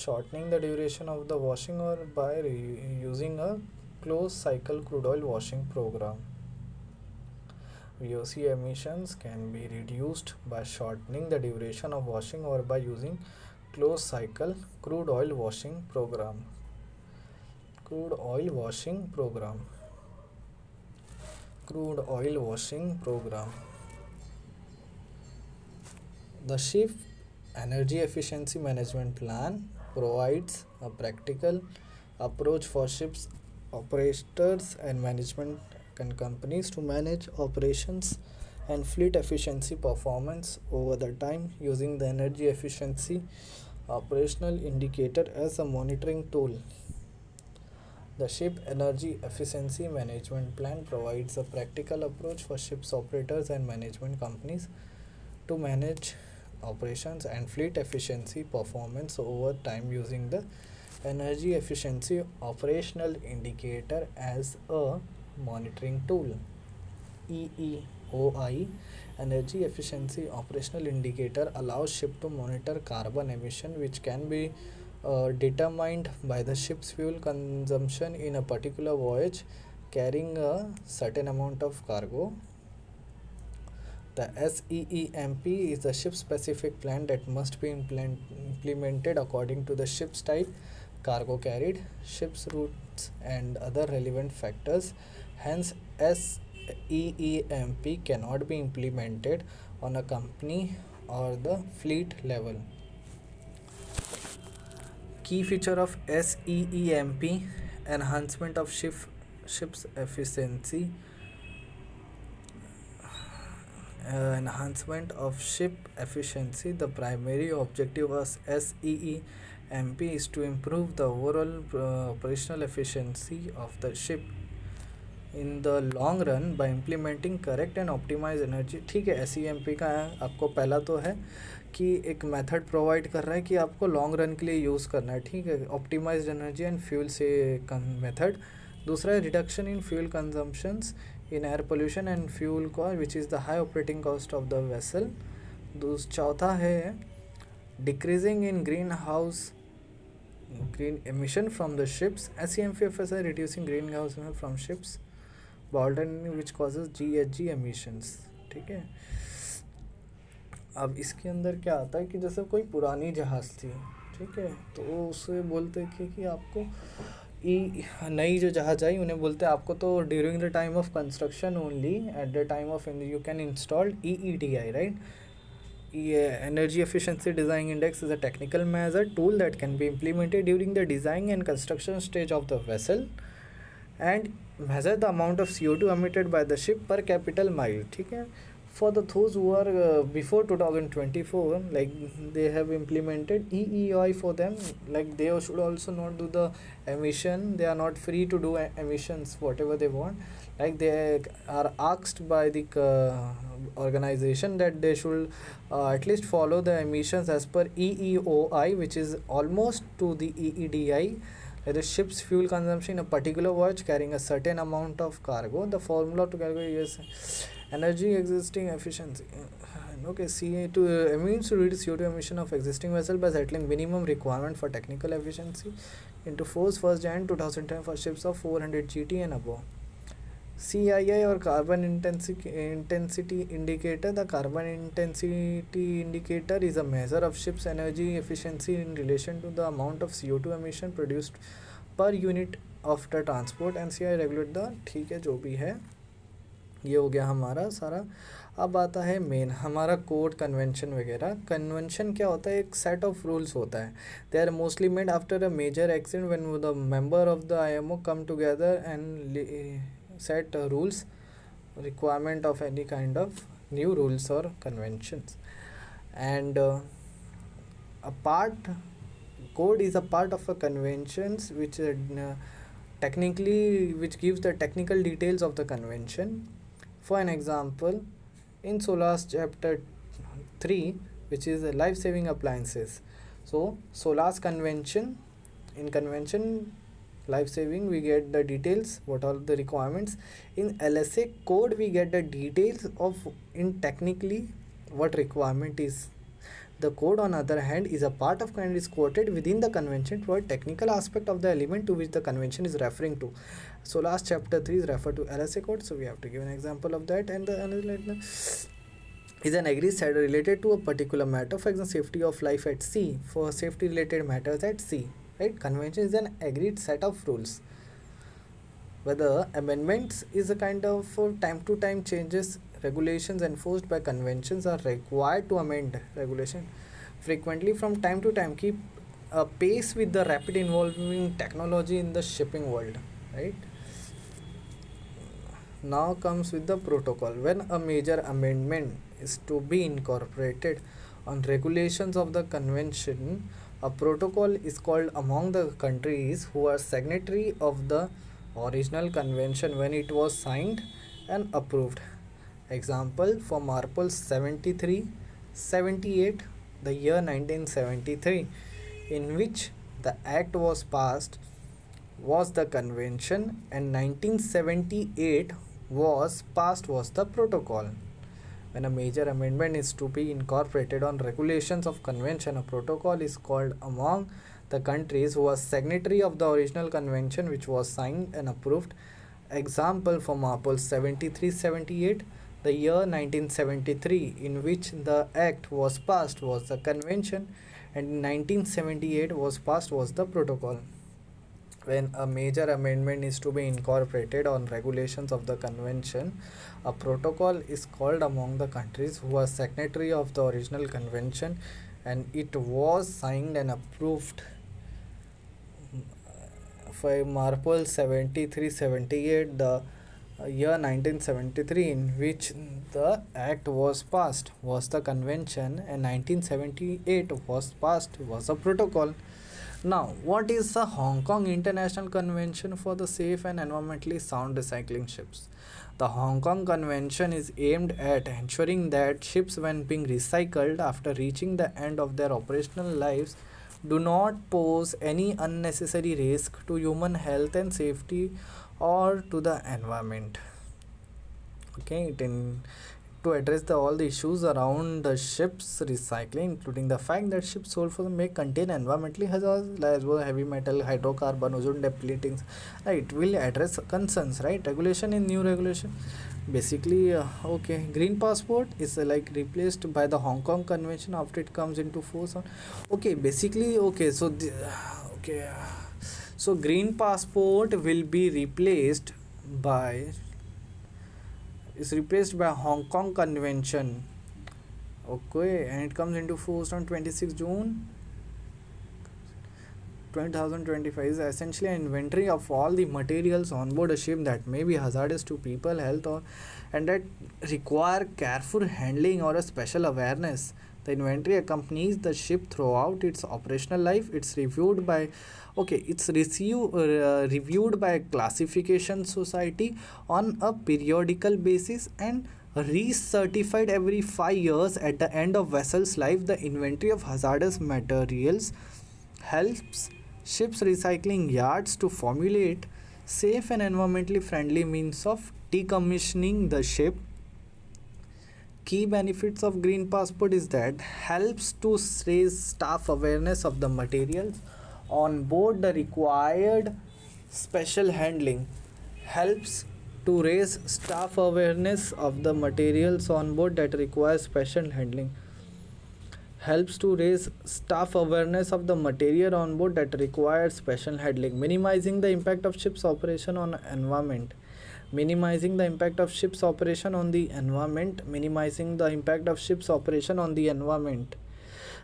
shortening the duration of the washing or by using a closed cycle crude oil washing program. VOC emissions can be reduced by shortening the duration of washing or by using closed cycle crude oil washing program. Crude oil washing program. The ship energy efficiency management plan provides a practical approach for ships operators and management and companies to manage operations and fleet efficiency performance over the time using the energy efficiency operational indicator as a monitoring tool. The Ship Energy Efficiency Management Plan provides a practical approach for ships operators and management companies to manage operations and fleet efficiency performance over time using the Energy Efficiency Operational Indicator as a monitoring tool. EEOI Energy Efficiency Operational Indicator allows ship to monitor carbon emission which can be determined by the ship's fuel consumption in a particular voyage carrying a certain amount of cargo. The SEEMP is a ship-specific plan that must be implemented according to the ship's type, cargo carried, ship's routes and other relevant factors. Hence, SEEMP cannot be implemented on a company or the fleet level. Key feature of SEEMP: enhancement of ship's efficiency. Enhancement of ship efficiency. The primary objective of SEEMP is to improve the overall operational efficiency of the ship in the long run by implementing correct and optimized energy. ठीक है, SEEMP का आपको पहला तो है कि एक method provide कर रहा है कि आपको लॉन्ग रन के लिए यूज़ करना है, ठीक है, ऑप्टिमाइज्ड एनर्जी एंड फ्यूल से मेथड दूसरा है reduction in fuel consumptions in air pollution and fuel cost which is the high operating cost of the vessel. चौथा है decreasing in green emission from the ships, SEMFFS reducing greenhouse emission from ships, Bolton which causes GHG emissions। ठीक है, अब इसके अंदर क्या आता है कि जैसे कोई पुरानी जहाज़ थी, ठीक है, तो उसे बोलते कि आपको नई जो जहाज़ आई उन्हें बोलते हैं आपको तो during the time of construction only at the time of you can install EEDI, right. Energy Efficiency Design Index is a technical measure tool that can be implemented during the design and construction stage of the vessel and measure the amount of CO2 emitted by the ship per capital mile। ठीक है, for the those who are before 2024, like they have implemented EEI for them, like they should also not do the emission, they are not free to do emissions whatever they want, like they are asked by the organization that they should at least follow the emissions as per EEOI, which is almost to the EEDI. The ship's fuel consumption in a particular voyage carrying a certain amount of cargo. The formula to calculate is energy existing efficiency. Okay, CO2 means to reduce CO2 emission of existing vessel by settling minimum requirement for technical efficiency into force 1st Jan 2010 for ships of 400 GT and above. CII or carbon intensity indicator. The carbon intensity indicator is a measure of ship's energy efficiency in relation to the amount of CO2 emission produced per unit of the transport and CII regulate the। ठीक है, जो भी है ये हो गया हमारा सारा। अब आता है मेन हमारा कोड कन्वेंशन वगैरह। कन्वेंशन क्या होता है, एक सेट ऑफ रूल्स होता है। They are mostly made after a major accident when the member of the IMO come together and set rules requirement of any kind of new rules or conventions, and a part code is a part of a conventions which technically which gives the technical details of the convention. For an example, in SOLAS chapter 3, which is life saving appliances, so SOLAS convention, in convention life saving we get the details what are the requirements. In LSA code we get the details of in technically what requirement is. The code on other hand is a part of and is quoted within the convention for technical aspect of the element to which the convention is referring to. So last chapter 3 is referred to LSA code, so we have to give an example of that. And the another is an agreed set related to a particular matter, for example safety of life at sea, for safety related matters at sea, right. Convention is an agreed set of rules. Whether amendments is a kind of time to time changes. Regulations enforced by conventions are required to amend regulation frequently from time to time, keep a pace with the rapid evolving technology in the shipping world, right. Now comes with the protocol. When a major amendment is to be incorporated on regulations of the convention, a protocol is called among the countries who are signatory of the original convention when it was signed and approved. Example, for MARPOL 73-78, the year 1973, in which the act was passed, was the convention, and 1978 was passed was the protocol. When a major amendment is to be incorporated on regulations of convention, a protocol is called among the countries who are signatory of the original convention which was signed and approved. Example, for MARPOL 73-78, the year 1973 in which the act was passed was the convention, and in 1978 was passed was the protocol. When a major amendment is to be incorporated on regulations of the convention, a protocol is called among the countries who are signatory of the original convention and it was signed and approved. For MARPOL 73-78, the year 1973 in which the act was passed was the convention, and 1978 was passed was a protocol. Now, what is the Hong Kong International Convention for the Safe and Environmentally Sound Recycling Ships? The Hong Kong Convention is aimed at ensuring that ships, when being recycled after reaching the end of their operational lives, do not pose any unnecessary risk to human health and safety or to the environment. Okay, to address all the issues around the ships recycling, including the fact that ships sold for the may contain environmentally hazardous as well heavy metal, hydrocarbon, ozone depleting. Right, will address concerns. Right, regulation in new regulation. Basically, okay, green passport is like replaced by the Hong Kong Convention after it comes into force. Okay, basically, okay, so okay, so green passport will be by replaced by Hong Kong Convention. Okay, and it comes into force on 26 June 2025. Is essentially an inventory of all the materials on board a ship that may be hazardous to people, health, or and that require careful handling or a special awareness. The inventory accompanies the ship throughout its operational life. It's reviewed by reviewed by a classification society on a periodical basis and recertified every 5 years. At the end of vessel's life, the inventory of hazardous materials helps ships recycling yards to formulate safe and environmentally friendly means of decommissioning the ship. Key benefits of green passport is that helps to raise staff awareness of the materials on board, the required special handling helps to raise staff awareness of the materials on board that require special handling helps to raise staff awareness of the material on board that requires special handling, minimizing the impact of ships operation on environment. Minimizing the impact of ships operation on the environment. Minimizing the impact of ships operation on the environment.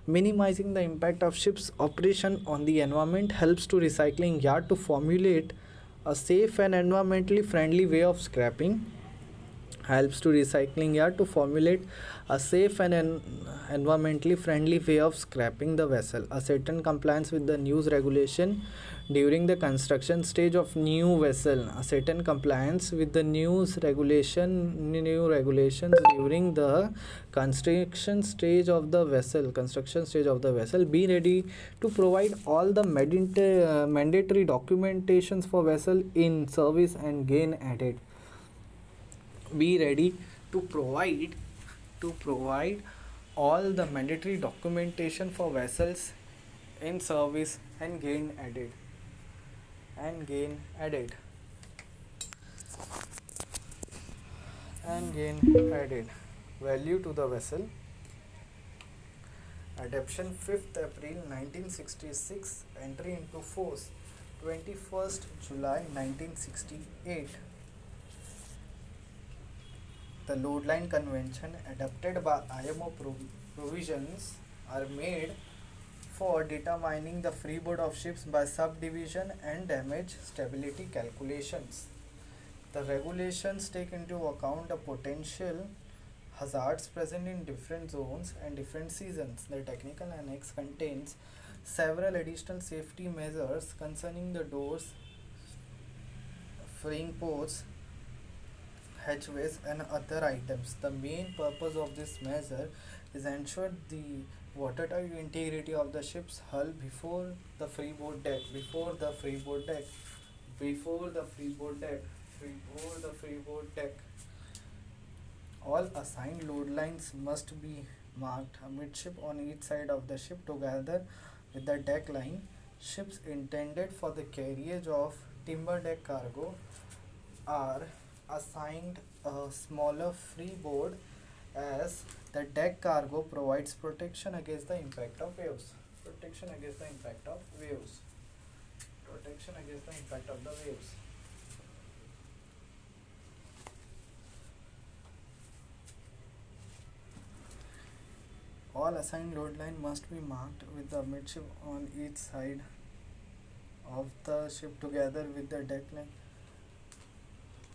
Minimizing the impact of ships operation on the environment helps to recycling yard to formulate a safe and environmentally friendly way of scrapping. Helps to recycling yard to formulate a safe and environmentally friendly way of scrapping the vessel. A certain compliance with the news regulation during the construction stage of new vessel. A certain compliance with the new regulations during the construction stage of the vessel. Be ready to provide all the mandatory documentations for vessel in service and gain added. Be ready to provide all the mandatory documentation for vessels in service and gain added value to the vessel. Adoption 5th April 1966, entry into force 21st July 1968. The Load Line Convention adopted by IMO provisions are made for determining the freeboard of ships by subdivision and damage stability calculations. The regulations take into account the potential hazards present in different zones and different seasons. The technical annex contains several additional safety measures concerning the doors, freeing ports, hatchways and other items. The main purpose of this measure is ensure the watertight integrity of the ship's hull before the freeboard deck. All assigned load lines must be marked amidship on each side of the ship together with the deck line. Ships intended for the carriage of timber deck cargo are assigned a smaller freeboard as the deck cargo provides protection against the impact of waves. All assigned load line must be marked with the midship on each side of the ship together with the deck line.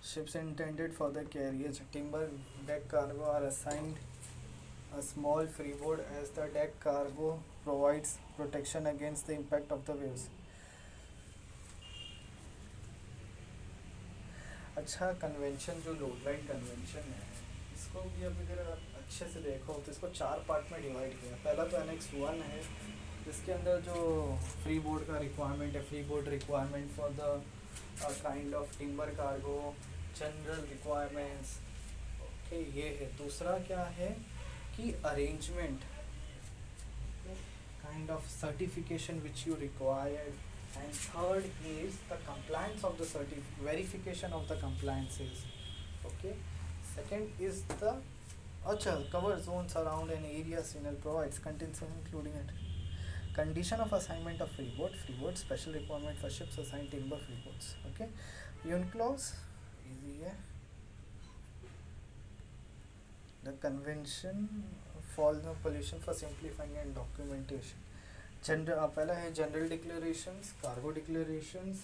Ships intended for the carriage timber deck cargo are assigned a small freeboard as the deck cargo provides protection against the impact of the waves. अच्छा, convention जो load line convention है इसको भी अब अगर आप अच्छे से देखो तो इसको 4 पार्ट में डिवाइड किया. पहला तो एनेक्स 1 है जिसके अंदर जो फ्री बोर्ड का रिक्वायरमेंट है, free board requirement for the kind of timber cargo, general requirements. Okay, ये है। दूसरा क्या है कि arrangement, kind of certification which you required, and third is the compliance of the verification of the compliances. Okay, second is the acha cover zones around an area signal provides contains including it condition of assignment of freeboard special requirement for ships assigned timber freeboards. Okay, UNCLOS easy है. The convention for the pollution for simplifying and documentation. पहला है general declarations, cargo declarations,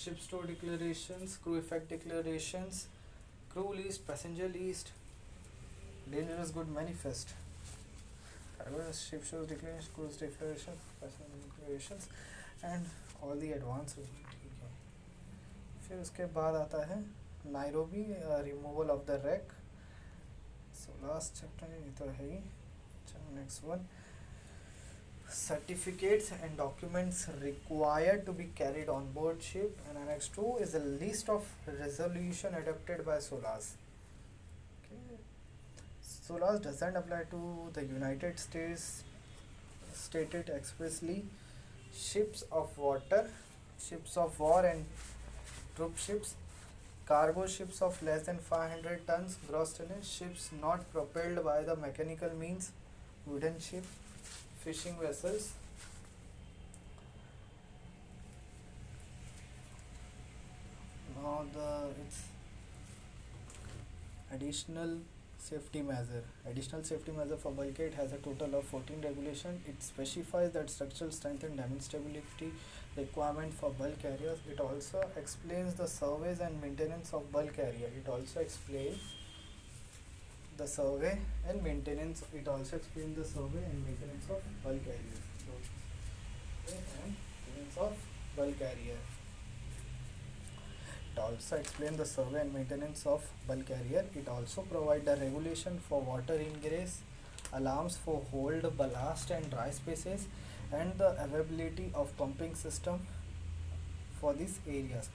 ship store declarations, crew effect declarations, crew list, passenger list, dangerous good manifest, cargo ship store declaration, cruise declaration, passenger declarations and all the advance. ठीक है. फिर उसके बाद आता है Nairobi removal of the rack. So last chapter ये तो है ही. चलो next one, certificates and documents required to be carried on board ship, and annex 2 is a list of resolution adopted by SOLAS. Okay. SOLAS doesn't apply to the United States stated expressly. Ships of water, ships of war and troop ships, cargo ships of less than 500 tons gross tonnage, ships not propelled by the mechanical means, wooden ship, fishing vessels. Now it's additional safety measure. Additional safety measure for bulkhead has a total of 14 regulation. It specifies that structural strength and damage stability requirement for bulk carriers. It also explains the surveys and maintenance of bulk carrier. It also explains the survey and maintenance. It also explains the survey and maintenance of bulk carrier. So, and maintenance of bulk carrier. It also explains the survey and maintenance of bulk carrier. It also provides the regulation for water ingress, alarms for hold, ballast and dry spaces, and the availability of pumping system for these areas.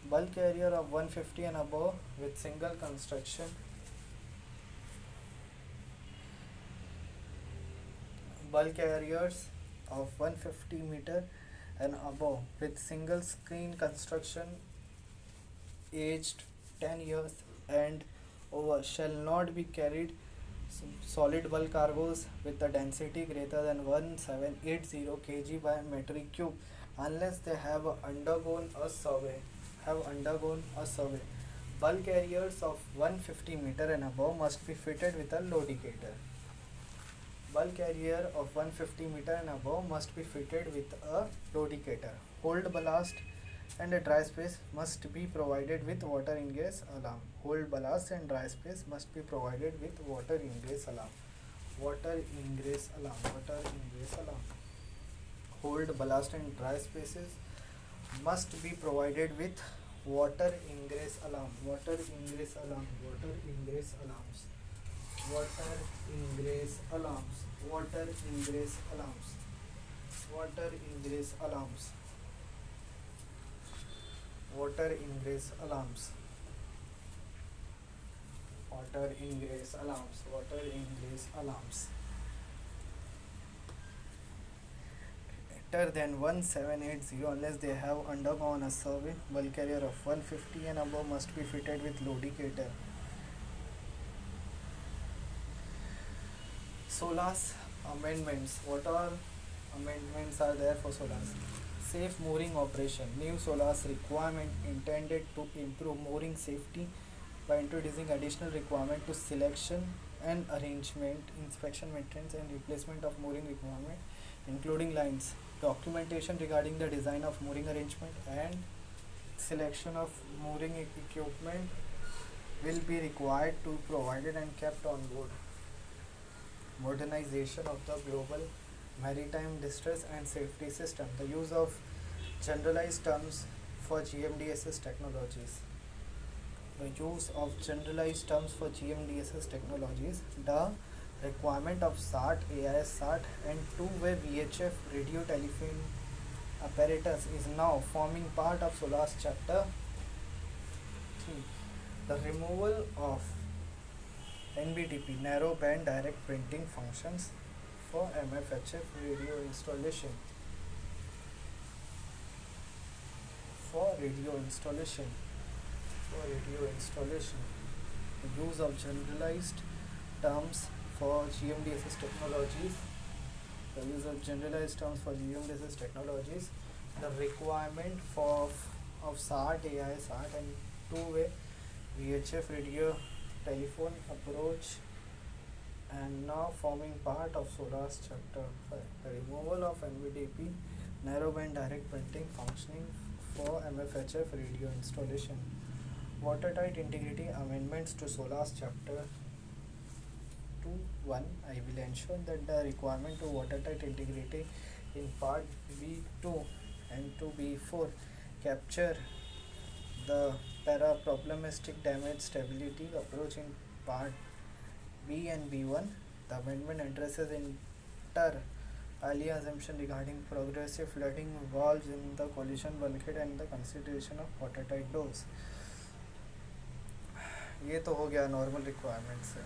Bulk carrier of 150 and above with single construction. Bulk carriers of 150 meter and above with single screen construction aged 10 years and over shall not be carried solid bulk cargoes with a density greater than 1780 kg by metric cube unless they have undergone a survey. Bulk carriers of 150 meter and above must be fitted with a loadicator. Bulk carrier of 150 meter and above must be fitted with a loadicator. Hold, ballast and a dry space must be provided with water ingress alarm. Hold, ballast and dry space must be provided with water ingress alarm. Hold, ballast and dry spaces must be provided with water ingress alarm. Water ingress alarms. Greater than 1780 unless they have undergone a survey. Bulk carrier of 150 and above must be fitted with loadicator. SOLAS amendments. What are amendments are there for SOLAS? Safe mooring operation. New SOLAS requirement intended to improve mooring safety by introducing additional requirement to selection and arrangement, inspection, maintenance and replacement of mooring requirement, including lines, documentation regarding the design of mooring arrangement and selection of mooring equipment will be required to be provided and kept on board. Modernization of the global maritime distress and safety system. The use of generalized terms for GMDSS technologies. The requirement of SAT, AIS SAT and two-way VHF radio telephone apparatus is now forming part of SOLAS chapter 3. The removal of NBDP, narrow band direct printing functions for MFHF radio installation. For radio installation. The use of generalized terms for GMDSS technologies. The requirement of SART, AI, SART and two-way VHF radio telephone approach, and now forming part of SOLAS chapter 5. The removal of NBDP, narrowband direct printing functioning for MFHF radio installation. Watertight integrity amendments to SOLAS chapter 2.1. I will ensure that the requirement to watertight integrity in part B2 and 2B4 capture the para-problematic damage stability approach in part B and B1. The amendment addresses inter alia assumption regarding progressive flooding valves in the collision bulkhead and the consideration of watertight doors. ये तो हो गया normal requirements है.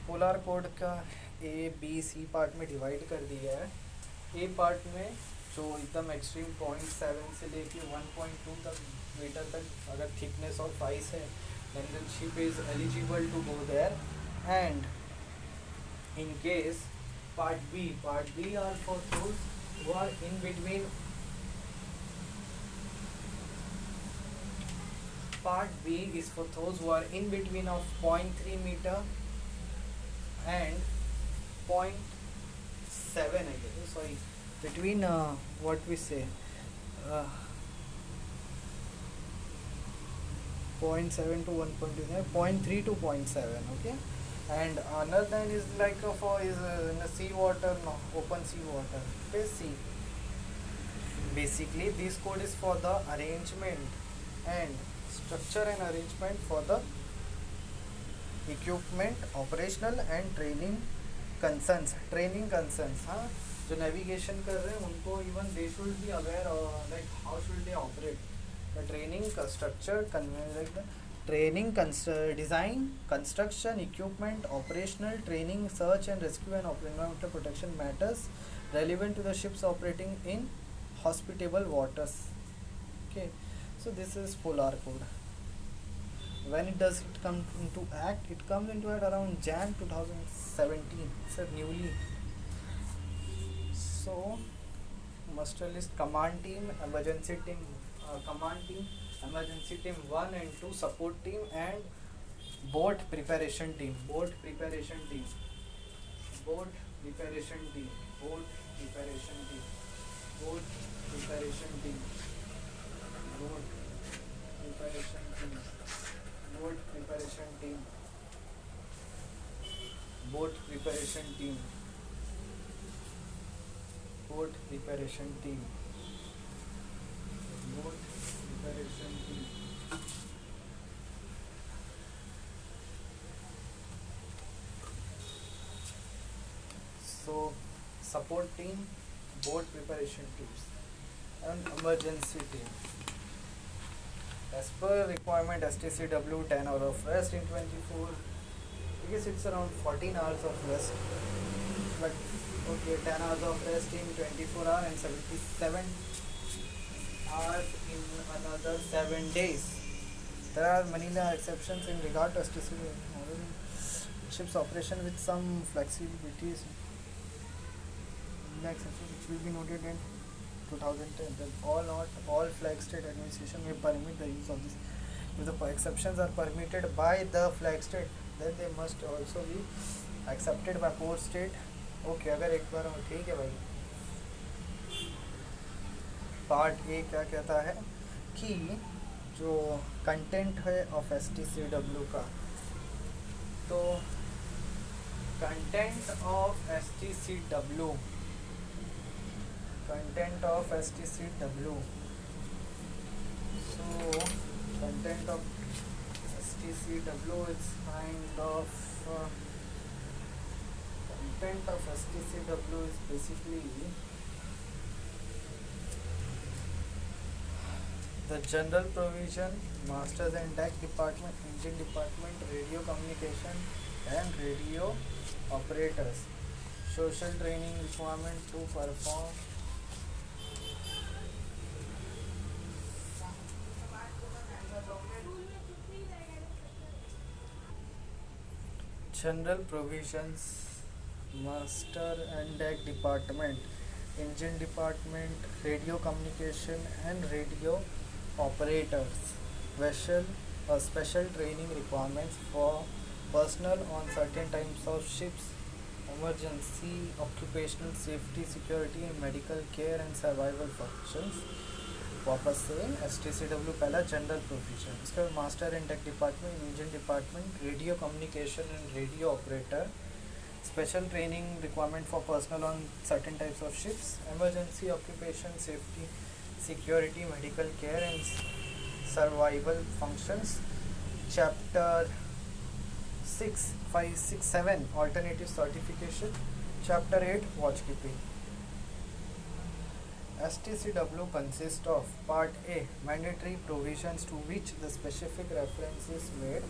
Polar code का A B C part में divide कर दिया है. ए पार्ट में जो एकदम एक्सट्रीम 0.7 से लेके 1.2 तक मीटर तक अगर थिकनेस ऑफ आइस है, then the ship is eligible to go there. And in case part B are for those who are in between. Part B is for those who are in between of 0.3 meter and 0.7, I guess. Sorry, between what we say 0.7 to 1.2, 0.3 to 0.7. Okay, and another than is like for is in the sea water, no, open sea water, space sea. Basically, this code is for the arrangement and structure and arrangement for the equipment, operational and training concerns. हाँ, जो navigation कर रहे हैं उनको even they should be aware of like how should they operate. The training structure, like the training, design, construction, equipment, operational, training, search and rescue and environmental protection matters relevant to the ships operating in hospitable waters. Okay, so this is polar code. When it does it come into act? It comes into act around Jan 2017. It's a newly. So muster list, command team, emergency team, emergency team 1 and 2, support team and boat preparation team. Boat preparation team. Boat preparation team. Boat preparation team. Boat preparation team. Boat preparation team. Boat preparation team. Boat preparation team. Boat preparation team. Boat preparation team. So support team, boat preparation teams and emergency team. As per requirement, STCW 10 hours of rest in 24. I guess it's around 14 hours of rest. But okay, 10 hours of rest in 24 hours and 77 hours in another 7 days. There are many exceptions in regard to STCW. Ships operation with some flexibilities. The exceptions which will be noted in 2010. That all flag state administration may permit the use of this. If the exceptions are permitted by the flag state, then they must also be accepted by port state. Okay, अगर एक बार ठीक है भाई. Part A क्या कहता है कि जो कंटेंट है ऑफ STCW का, तो content of STCW content of STCW. So content of STCW is kind of content of STCW is basically The general provision, masters and deck department, engine department, radio communication and radio operators. Social training requirement to perform. General provisions, master and deck department, engine department, radio communication and radio operators. Vessel, special training requirements for personnel on certain types of ships, emergency, occupational safety, security and medical care and survival functions. वापस से S T C W पहला general provision, इसके बाद master and deck department, engine department, radio communication and radio operator, special training requirement for personnel on certain types of ships, emergency, occupation safety, security, medical care and survival functions. Chapter 6, 5, 6, 7 alternative certification. Chapter 8 watchkeeping. STCW consists of Part A mandatory provisions to which the specific reference is made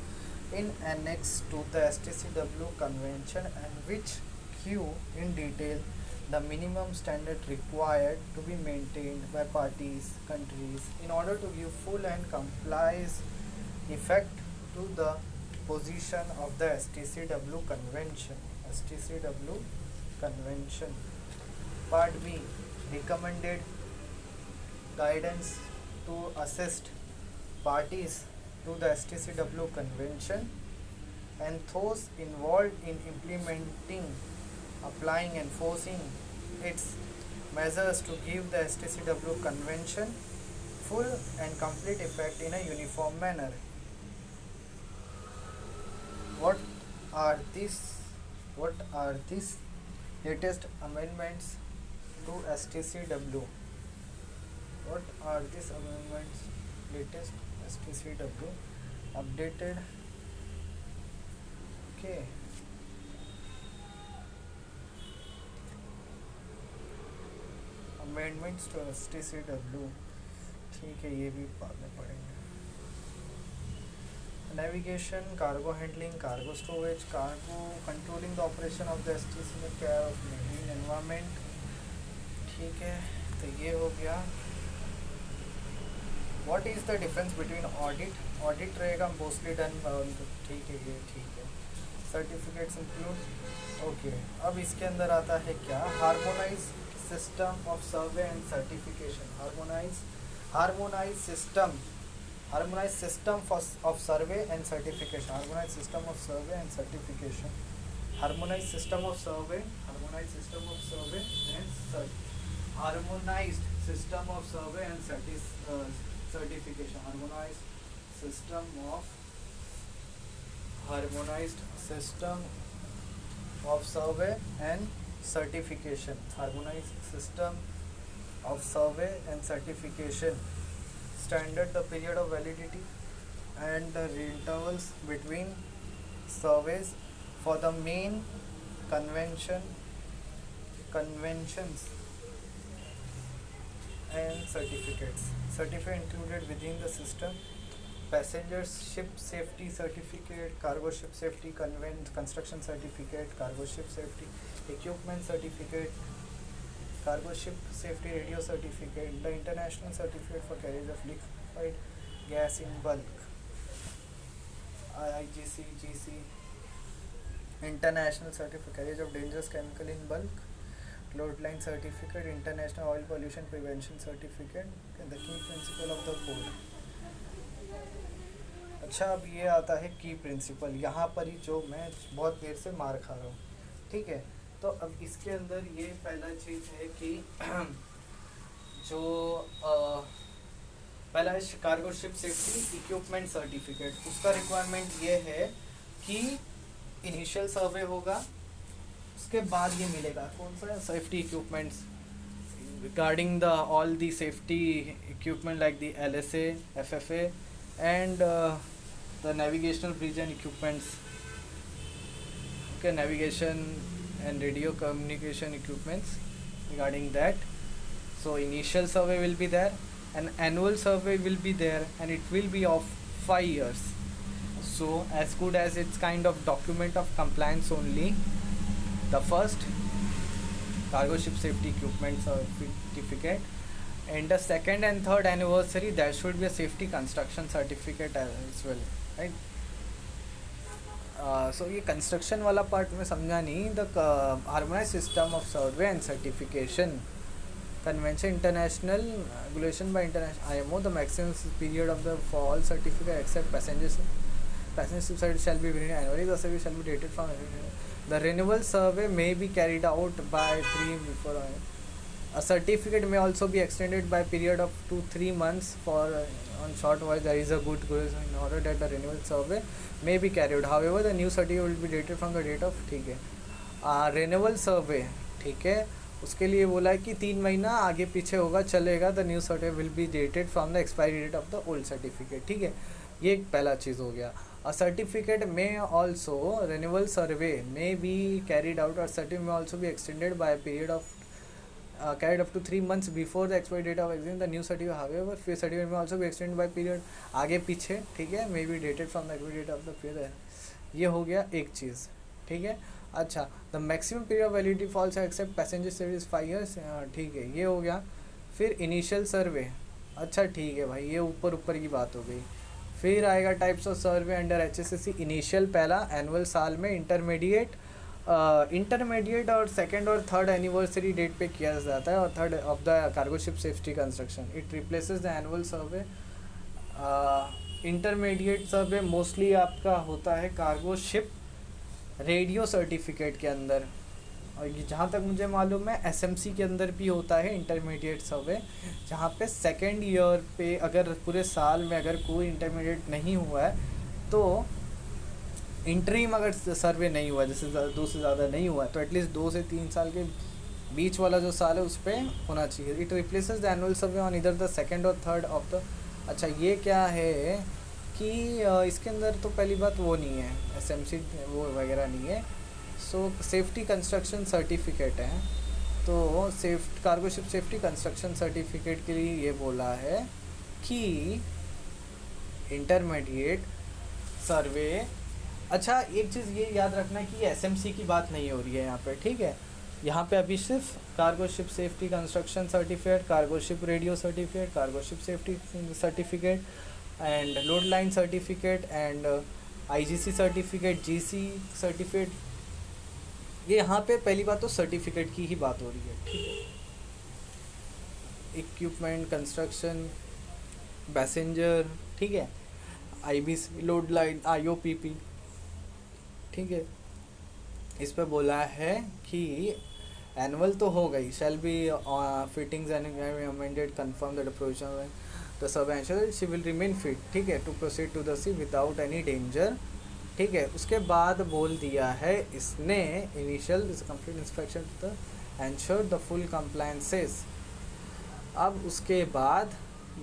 in annex to the STCW convention and which give in detail the minimum standard required to be maintained by parties countries in order to give full and complies effect to the position of the STCW convention. STCW convention. Part B recommended guidance to assist parties to the STCW convention and those involved in implementing, applying, enforcing its measures to give the STCW convention full and complete effect in a uniform manner. What are these? What are these latest amendments to STCW? What are these amendments? Latest STCW updated. Okay. Amendments to STCW. ठीक है, ये भी बाद में पढ़ेंगे. Navigation, cargo handling, cargo storage, cargo controlling the operation of the STC with care of marine environment. ठीक है, तो ये हो गया. What is the difference between audit? Audit रहेगा mostly done. ठीक है, ये ठीक है. Certificates include. ओके, अब इसके अंदर आता है क्या? Harmonise system of survey and certification. Harmonise system of survey and certification. Harmonized system of survey and certification. Harmonized system of survey. Harmonized system of survey and harmonized system of survey and certification. Harmonized system of survey and certification. Harmonized system of survey and certification. Standard, the period of validity and the intervals between surveys for the main conventions and certificates. Certificate included within the system: passengers ship safety certificate, cargo ship safety construction certificate, cargo ship safety equipment certificate, cargo ship safety radio certificate, the international certificate for carriage of liquefied gas in bulk, IIGC, GC, international certificate for carriage of dangerous chemical in bulk, load line certificate, international oil pollution prevention certificate, and the key principle of the code. अच्छा, अब ये आता है की principal. यहाँ पर ही जो मैं बहुत देर से मार खा रहा हूँ. ठीक है, तो अब इसके अंदर ये पहला चीज़ है कि जो पहला है cargo ship safety equipment certificate. उसका रिक्वायरमेंट ये है कि इनिशियल सर्वे होगा, उसके बाद ये मिलेगा कौन सा safety equipments regarding the all the safety equipment like the LSA, FFA and the navigational bridge and equipments. Okay, navigation and radio communication equipments regarding that. So initial survey will be there, an annual survey will be there, and it will be of 5 years. So as good as it's kind of document of compliance only. The first, cargo ship safety equipment certificate, and the second and third anniversary, there should be a safety construction certificate as well, right? So ये construction वाला part में समझा नहीं. The harmonise system of survey and certification convention international regulation by international IMO, the maximum period of the full certificate except passengers passenger shall be renewed annually. The survey shall be dated from the renewal survey may be carried out by 3 before. A certificate may also be extended by period of 2-3 months for on short voyage. There is a good cruise in order that the renewal survey may be carried. However, the new certificate will be dated from the date of, ठीक है, renewal survey, ठीक है, उसके लिए बोला है कि 3 महीना आगे पीछे होगा, चलेगा. The new certificate will be dated from the expiry date of the old certificate. ठीक है, ये एक पहला चीज़ हो गया. A certificate may also, renewal survey may be carried out, or certificate may also be extended by a period of carried up to 3 months before the expiry date of exam. The new certificate, however, few certificate may also be extended by period आगे पीछे, ठीक है, may be dated from the expiry date of the period. ये हो गया एक चीज़, ठीक है. अच्छा, the maximum period of validity for all except passenger service is 5 years, ठीक है, ये हो गया. फिर इनिशियल सर्वे, अच्छा ठीक है भाई, ये ऊपर ऊपर की बात हो गई. फिर आएगा types of survey under HSSC. Initial पहला, एनुअल साल में, इंटरमीडिएट और second or third anniversary date पे किया जाता है, और third of the cargo ship safety construction. It replaces the annual survey. Intermediate survey mostly आपका होता है कार्गो शिप रेडियो सर्टिफिकेट के अंदर, और ये जहाँ तक मुझे मालूम है SMC के अंदर भी होता है इंटरमीडिएट सर्वे, जहाँ पे सेकेंड ईयर पे अगर पूरे साल में अगर कोई इंटरमीडिएट नहीं हुआ है, तो इंटरीम अगर सर्वे नहीं हुआ, जैसे 2 से ज़्यादा नहीं हुआ है, तो एटलीस्ट 2 से 3 साल के बीच वाला जो साल है उस पर होना चाहिए. It replaces the annual survey on इधर the second or third of the. अच्छा, ये क्या है कि इसके अंदर तो पहली बात वो नहीं है, SMC वो वगैरह नहीं है. सो सेफ्टी कंस्ट्रक्शन सर्टिफिकेट है, तो cargo ship safety construction certificate के लिए ये बोला है कि इंटरमीडिएट सर्वे. अच्छा, एक चीज़ ये याद रखना कि SMC की बात नहीं हो रही है यहाँ पे, ठीक है. यहाँ पे अभी सिर्फ cargo ship safety construction certificate, cargo ship radio certificate, cargo ship safety certificate and load line certificate and IGC certificate, GC certificate, ये यहाँ पे पहली बात तो सर्टिफिकेट की ही बात हो रही है, ठीक है. इक्विपमेंट कंस्ट्रक्शन पैसेंजर, ठीक है, IBC लोड लाइन IOPP, ठीक है. इस पे बोला है कि एनुअल तो हो गई, shall be fittings and amended confirm that provision the survey ensure she will remain fit, ठीक है, to proceed to the sea without any danger, ठीक है. उसके बाद बोल दिया है इसने initial complete inspection to the ensure the full compliances. अब उसके बाद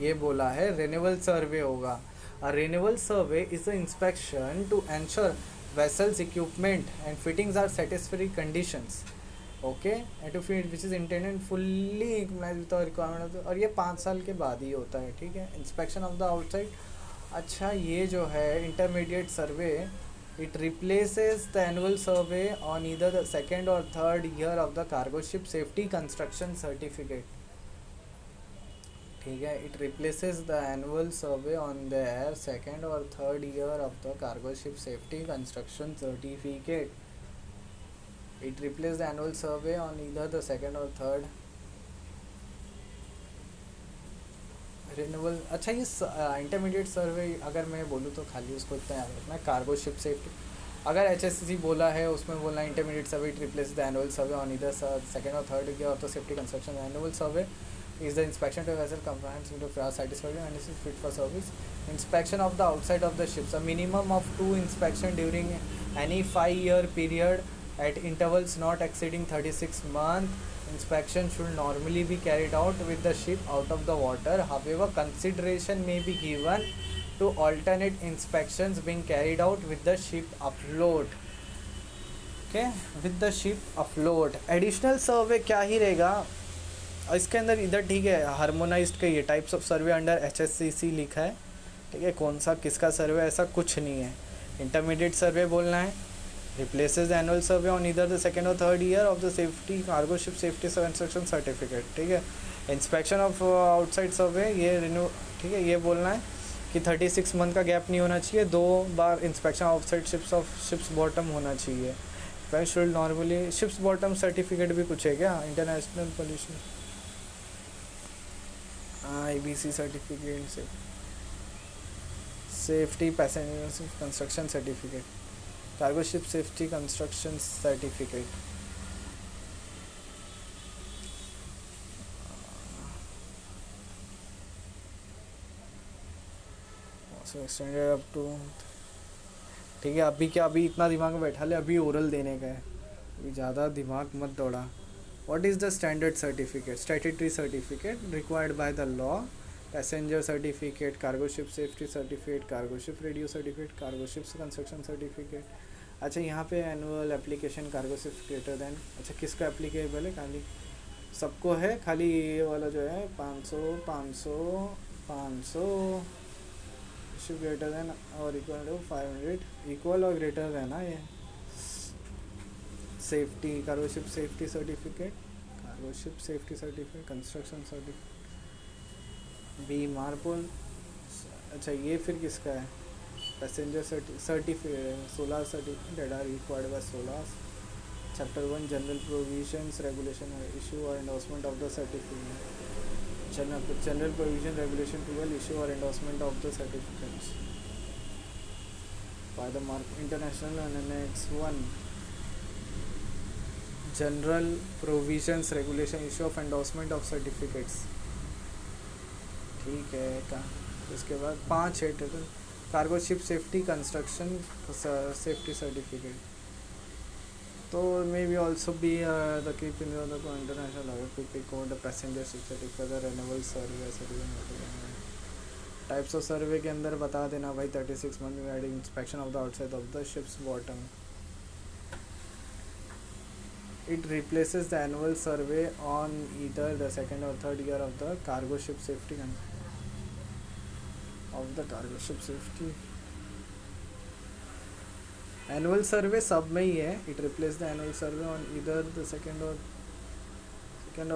ये बोला है रिन्यूअल सर्वे होगा. A renewal survey is the inspection to ensure vessels equipment and fittings are satisfactory conditions, okay, and to fit which is intended fully complies with the requirement of the, और ये 5 साल के बाद ही होता है, ठीक है. Inspection of the outside. अच्छा, ये जो है intermediate survey, it replaces the annual survey on either the second or third year of the cargo ship safety construction certificate, ठीक है. It replaces the annual survey on the second or third year of the cargo ship safety construction certificate. It replace the annual survey on either the second or third renewal. अच्छा, ये intermediate सर्वे अगर मैं बोलूँ तो खाली उसको इतना याद रखना, कार्गो शिप सेफ्टी. अगर HSCC बोला है उसमें बोलना intermediate survey it replace the annual survey on either second or third year of the safety construction. Annual survey is the inspection to vessel compliance with the satisfactory and is fit for service. Inspection of the outside of the ships, a minimum of 2 inspection during any 5-year period at intervals not exceeding 36 months. Inspection should normally be carried out with the ship out of the water. However, consideration may be given to alternate inspections being carried out with the ship afloat. Okay, with the ship afloat. Additional survey क्या ही रहेगा, और इसके अंदर इधर ठीक है harmonised का ये types of survey under HSCC लिखा है, ठीक है, कौन सा किसका सर्वे ऐसा कुछ नहीं है। इंटरमीडिएट सर्वे बोलना है, रिप्लेसेस एनुअल सर्वे ऑन इधर the second or third year of the safety cargo ship safety construction certificate, ठीक है। इंस्पेक्शन ऑफ आउटसाइड सर्वे ये रिन्यू, ठीक है, ये बोलना है कि 36 मंथ का गैप नहीं होना चाहिए, 2 बार इंस्पेक्शन आउटसाइड शिप्स बॉटम होना चाहिए। Should normally ships bottom certificate भी कुछ है क्या, इंटरनेशनल पोल्यूशन IBC सर्टिफिकेट से safety passenger construction certificate, cargo ship safety construction certificate, extended up to, ठीक है। अभी क्या, अभी इतना दिमाग में बैठा ले, अभी ओरल देने का है, अभी ज़्यादा दिमाग मत दौड़ा। What is the standard certificate, statutory certificate required by the law, passenger certificate, cargo ship safety certificate, cargo ship radio certificate, cargo ships construction certificate. अच्छा यहाँ पे annual application cargo ship greater then, अच्छा किसका applicable है, खाली सबको है, खाली ये वाला जो है 500 ship greater than or equal to 500, equal or greater रहना ये। Safety cargo ship safety certificate, cargo ship safety certificate, construction certificate, B marble. अच्छा ये फिर किसका है, passenger certificate, 16 certificate that are required by 16। Chapter 1 general provisions regulation issue or endorsement of the certificate, general provision regulation 12 issue or endorsement of the certificates by the mark international and annex 1 general provisions regulation issue of endorsement of certificates, ठीक है का। इसके बाद 5 है total, cargo ship safety construction safety certificate, तो may be also be the keep in the international pick the passenger ship certificate renewal survey certificate. Types of survey के अंदर बता देना भाई, 36 मंथ में inspection of the outside of the ships bottom. It replaces the annual survey on either the second or third year of the cargo ship safety Annual survey सब में ही है। It replaces the annual survey on either the second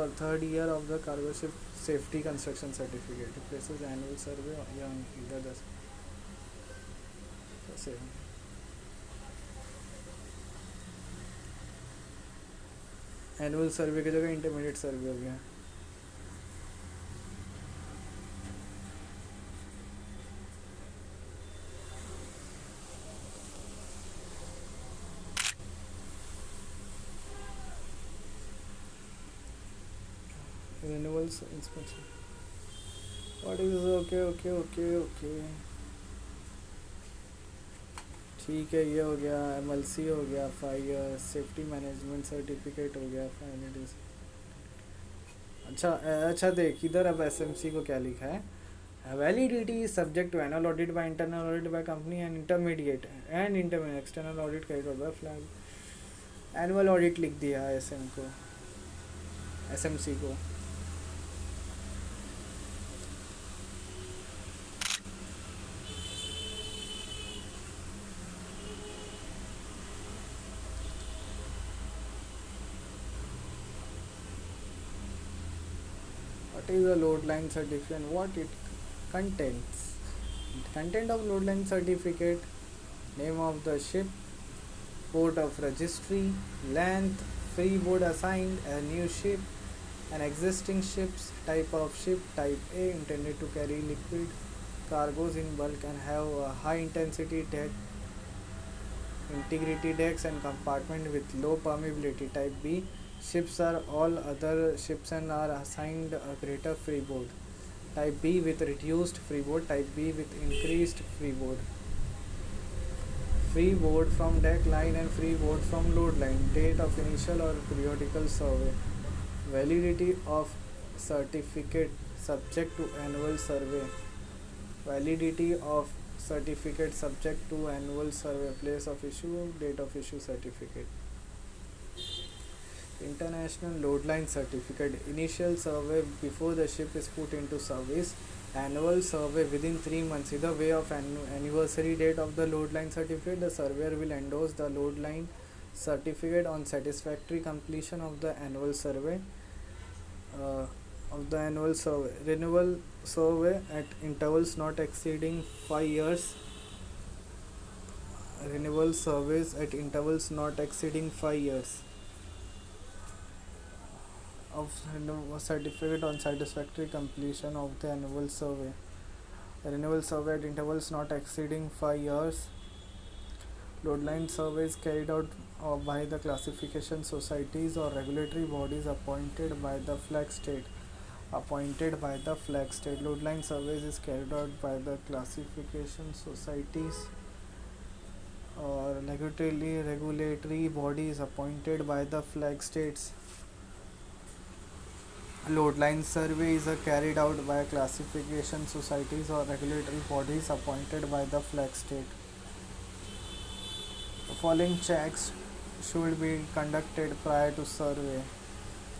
or third year of the cargo ship safety construction certificate. It replaces the annual survey on either the same. Annual सर्वे की जगह intermediate सर्वे हो गया। Renewals inspection, what is okay ठीक है, ये हो गया। MLC हो गया, 5 ईयर सेफ्टी मैनेजमेंट सर्टिफिकेट हो गया, 5 डेज। अच्छा देख इधर, अब SMC को क्या लिखा है, validity subject to annual audit by internal audit by company and intermediate external audit carried out by flag. Annual audit लिख दिया SMC को। What is a load line certificate and what it contains? Content of load line certificate: name of the ship, port of registry, length, freeboard assigned, a new ship, an existing ship's type of ship, type A, intended to carry liquid cargoes in bulk and have a high intensity deck, integrity decks and compartment with low permeability, type B. Ships are all other ships and are assigned a greater freeboard, type B with reduced freeboard, type B with increased freeboard. Freeboard from deck line and freeboard from load line. Date of initial or periodical survey. Validity of certificate subject to annual survey. Validity of certificate subject to annual survey. Place of issue, date of issue certificate. International Load Line Certificate. Initial survey before the ship is put into service. Annual survey within 3 months. Either way of anniversary date of the load line certificate, the surveyor will endorse the load line certificate on satisfactory completion of the annual survey. Renewal survey at intervals not exceeding 5 years. Renewal surveys at intervals not exceeding 5 years of certificate on satisfactory completion of the annual survey. Renewal survey at intervals not exceeding 5 years. Load line surveys carried out by the classification societies or regulatory bodies appointed by the flag state. Load line surveys is carried out by the classification societies or regulatory bodies appointed by the flag states. Load line survey is carried out by classification societies or regulatory bodies appointed by the flag state. The following checks should be conducted prior to survey.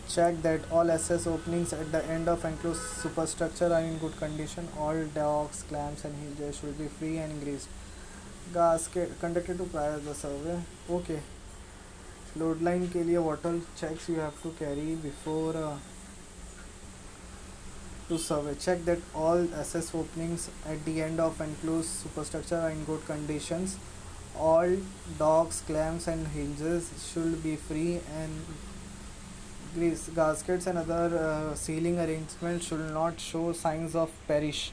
Check that all SS openings at the end of enclosed superstructure are in good condition. All docks, clamps and hinges should be free and greased. Gasket conducted to prior the survey. Okay. Load line के लिए what all checks you have to carry before to survey. Check that all SS openings at the end of enclosed superstructure are in good conditions. All docks, clamps and hinges should be free and greased. Gaskets and other sealing arrangements should not show signs of perish.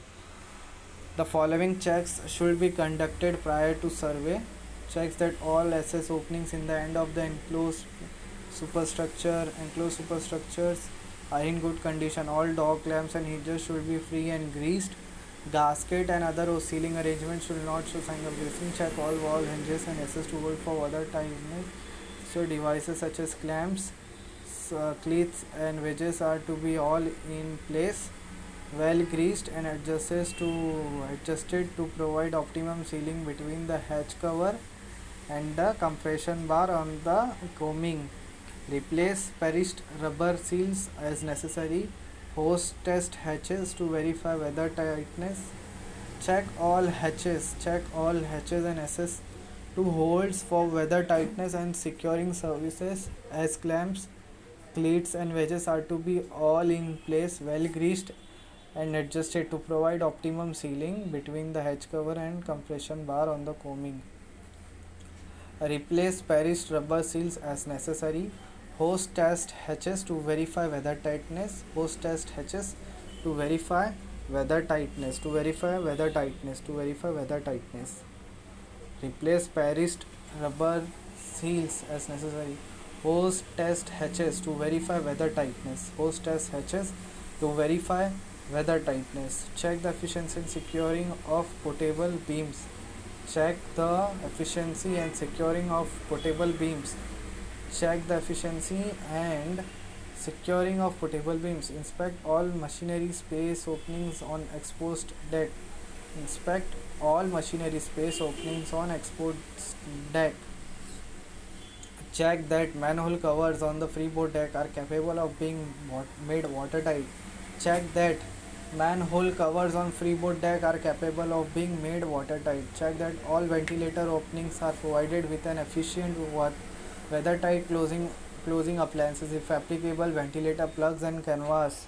The following checks should be conducted prior to survey. Checks that all SS openings in the end of the enclosed superstructures are in good condition. All dock clamps and hinges should be free and greased. Gasket and other sealing arrangements should not show signs of greasing. Check all valve hinges and SS to hold for water tightness. So devices such as clamps, cleats and wedges are to be all in place, well greased and adjusted to provide optimum sealing between the hatch cover and the compression bar on the coaming. Replace perished rubber seals as necessary. Hose test hatches to verify weather tightness. Check all hatches and SS to holes for weather tightness and securing services as clamps, cleats and wedges are to be all in place, well greased and adjusted to provide optimum sealing between the hatch cover and compression bar on the coaming. Replace perished rubber seals as necessary. Hose test hatches to verify weather tightness. Replace perished rubber seals as necessary. Hose test hatches to verify weather tightness. Check the efficiency and securing of portable beams. Check the efficiency and securing of portable beams. Inspect all machinery space openings on exposed deck. Check that manhole covers on the freeboard deck are capable of being made watertight. Check that all ventilator openings are provided with an efficient weather-tight closing appliances. If applicable, ventilator plugs and canvas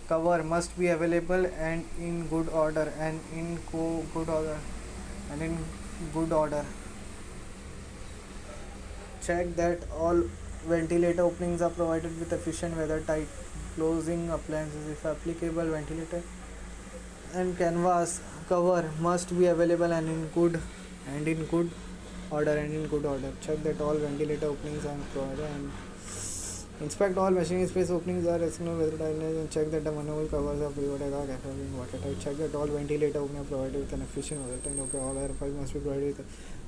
cover must be available and in good order. Check that all ventilator openings are provided with efficient weather-tight closing appliances. If applicable, ventilator and canvas cover must be available and in good order. Check that all ventilator openings are provided and inspect all machining space openings are external weather tightness and check that the manhole covers are pre-water are capable of being watertight. Check that all ventilator openings are provided with an efficient weather tight. Okay, all air pipes must be provided with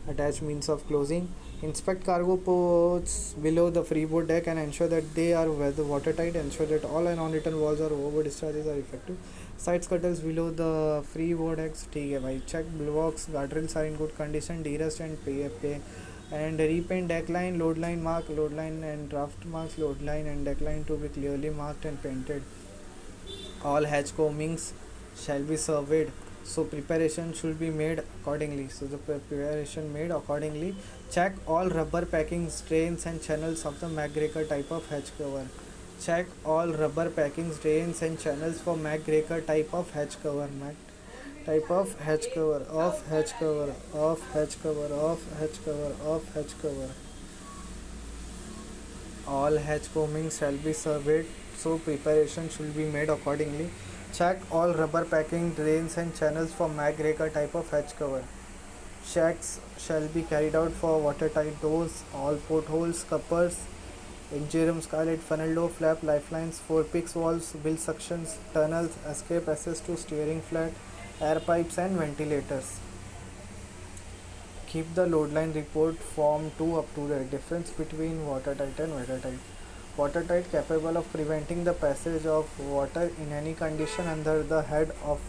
attached means of closing. Inspect cargo ports below the freeboard deck and ensure that they are watertight. Ensure that all non-return walls or overboard discharges are effective. Side scuttles below the freeboard decks. ठीक है भाई. Check bulwarks, guardrails are in good condition. De-rust and And repaint deck line, load line mark, load line and draft marks, load line and deck line to be clearly marked and painted. All hatch combings shall be surveyed, so preparation should be made accordingly. So the preparation made accordingly. Check all rubber packings, drains and channels of the MacGregor type of hatch cover. Check all rubber packings, drains and channels for MacGregor type of hatch cover. Type of hatch cover, off hatch cover, off hatch cover, off hatch cover, off hatch cover. All hatch combings shall be surveyed, so preparation should be made accordingly. Check all rubber packing, drains and channels for MacGregor type of hatch cover. Checks shall be carried out for watertight doors, all portholes, scuppers, interim skylight, funnel door, flap, lifelines, four-peaks walls, bill suctions, tunnels, escape access to steering flat, air pipes and ventilators. Keep the load line report form 2 up to date. Difference between watertight and weathertight. Watertight, capable of preventing the passage of water in any condition under the head of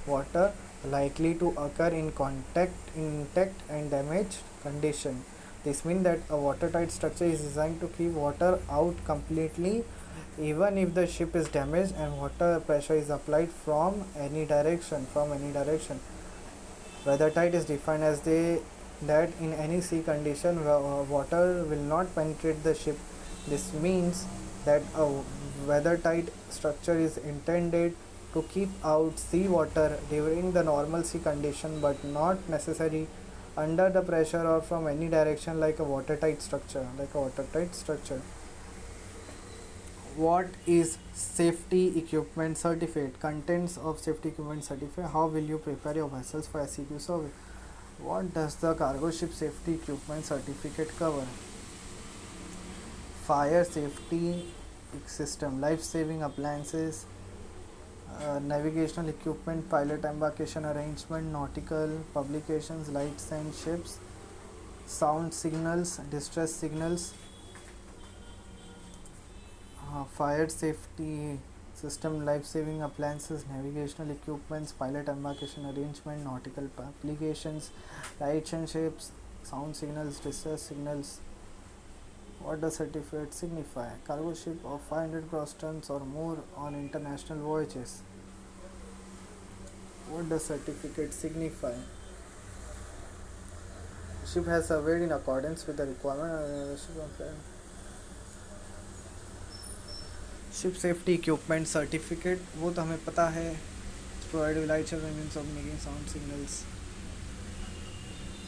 water likely to occur in intact and damaged condition. This means that a watertight structure is designed to keep water out completely even if the ship is damaged and water pressure is applied from any direction. Weathertight is defined as that in any sea condition water will not penetrate the ship. This means that a weathertight structure is intended to keep out sea water during the normal sea condition but not necessary under the pressure or from any direction like a watertight structure. What is safety equipment certificate? Contents of safety equipment certificate. How will you prepare your vessels for SEQ survey? What does the cargo ship safety equipment certificate cover? Fire safety system, life-saving appliances, navigational equipment, pilot embarkation arrangement, nautical publications, lights and ships, sound signals, distress signals, fire safety system, life-saving appliances, navigational equipments, pilot embarkation arrangement, nautical applications, lights and ships, sound signals, distress signals. What does certificate signify? Cargo ship of 500 gross tons or more on international voyages. What does certificate signify? Ship has surveyed in accordance with the requirement. Ship safety equipment certificate वो तो हमें पता है. Provide lights of engines of making sound signals.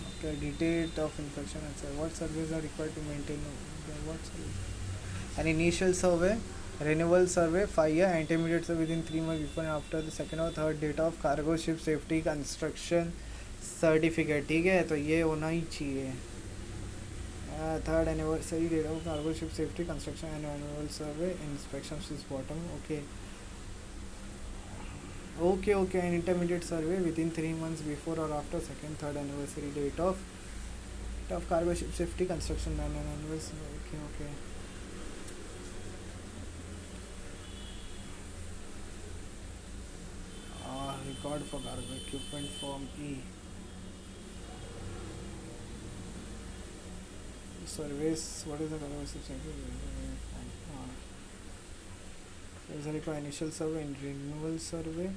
Okay, detail of inspection and what service are required to maintain what service. An initial survey, renewal survey 5 year, intermediate survey within 3 months before and after the second or third date of cargo ship safety construction certificate. ठीक है, तो ये होना ही चाहिए. Third anniversary date of cargo ship safety construction and annual survey inspections is bottom. Okay, an intermediate survey within 3 months before or after second third anniversary date of cargo ship safety construction and annual survey. Okay. Record for cargo equipment form E. Surveys. What is the cargo ship safety form? There is a initial survey and renewal survey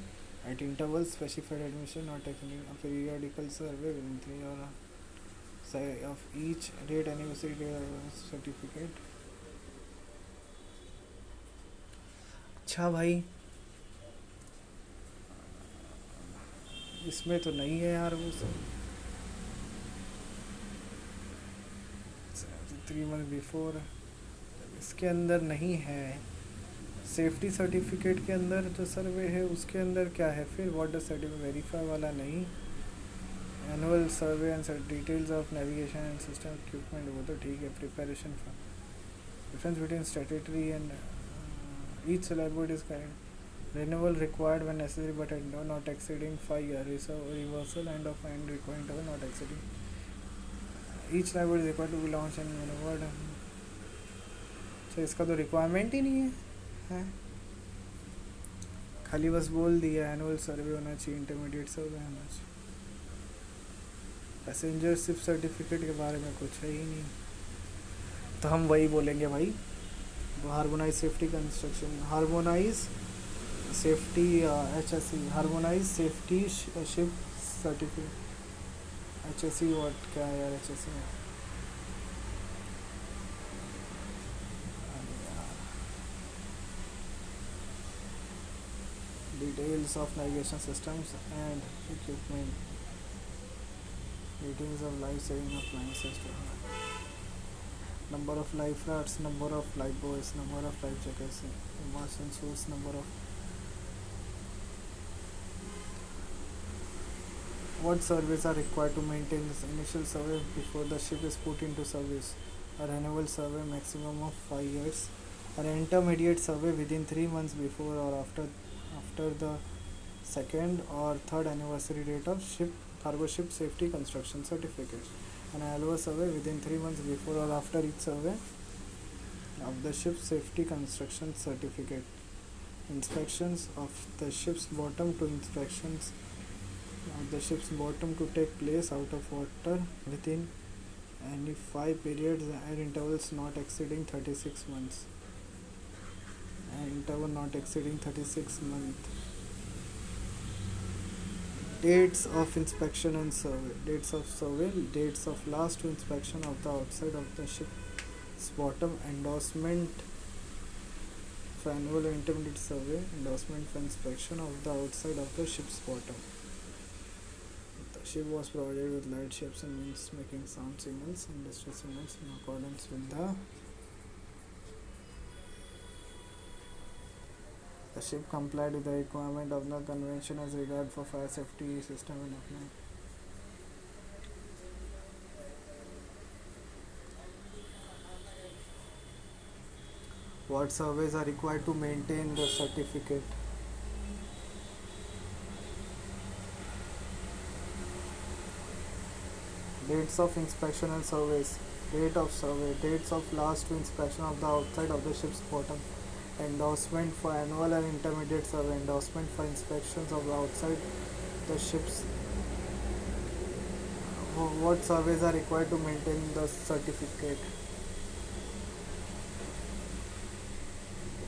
at intervals specified admission or technical a periodical survey within 3 years of each date anniversary date certificate. अच्छा भाई, इसमें तो नहीं है यार वो सब. 3 months before इसके अंदर नहीं है. सेफ्टी सर्टिफिकेट के अंदर जो सर्वे है उसके अंदर क्या है फिर? व्हाट डज सर्टिफिकेट वेरीफाई वाला नहीं. Annual survey and details of navigation and system equipment वो तो ठीक है. Preparation for difference between statutory and each syllabus is kind. Renewal required when necessary but not exceeding 5 years. Reversal end of end requiring to not exceeding. Each library is required to be launched and maneuvered. तो इसका तो requirement ही नहीं है. खाली बस बोल दिया annual सर्वे होना चाहिए, इंटरमीडिएट सर्वे होना चाहिए. पैसेंजर शिप सर्टिफिकेट के बारे में कुछ है ही नहीं, तो हम वही बोलेंगे भाई, harmonise safety construction, harmonise safety HSE, harmonise safety ship certificate. HSE what, क्या है यार HSE में? Details of navigation systems and equipment, details of life-saving appliances, number of life rafts, number of lifebuoys, number of life jackets, immersion suits, number of. What surveys are required to maintain this initial survey before the ship is put into service? A annual survey maximum of 5 years, an intermediate survey within 3 months before or after the second or third anniversary date of cargo ship safety construction certificate, an annual survey within 3 months before or after each survey of the ship safety construction certificate, inspections of the ship's bottom to inspections of the ship's bottom to take place out of water within any 5 periods and intervals not exceeding 36 months. Interval not exceeding 36 months. Dates of inspection and survey. Dates of survey. Dates of last inspection of the outside of the ship's bottom. Endorsement for annual or intermediate survey. Endorsement for inspection of the outside of the ship's bottom. The ship was provided with light ships and means making sound signals and distress signals in accordance with the ship complied with the requirement of the convention as regard for fire safety system and appliance. What surveys are required to maintain the certificate? Dates of inspection and surveys. Date of survey. Dates of last inspection of the outside of the ship's bottom. Endorsement for annual and intermediate survey. Endorsement for inspections of the outside the ships. What surveys are required to maintain the certificate?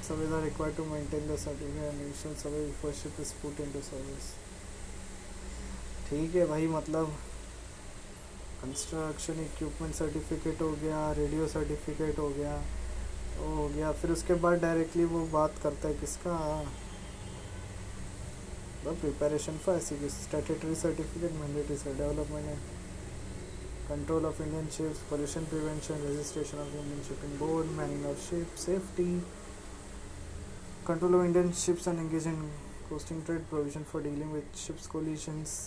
Surveys are required to maintain the certificate and initial survey before ship is put into service. ठीक है भाई, मतलब construction equipment certificate हो गया, radio certificate हो गया, वो हो गया, फिर उसके बाद डायरेक्टली वो बात करता है किसका, द प्रिपरेशन फॉर ऐसी statutory certificate, mandatory sir development है, control of Indian ships, pollution prevention, registration of Indian shipping board, manning of ship, safety, control of Indian ships and engage in coasting trade, provision for dealing with ships collisions,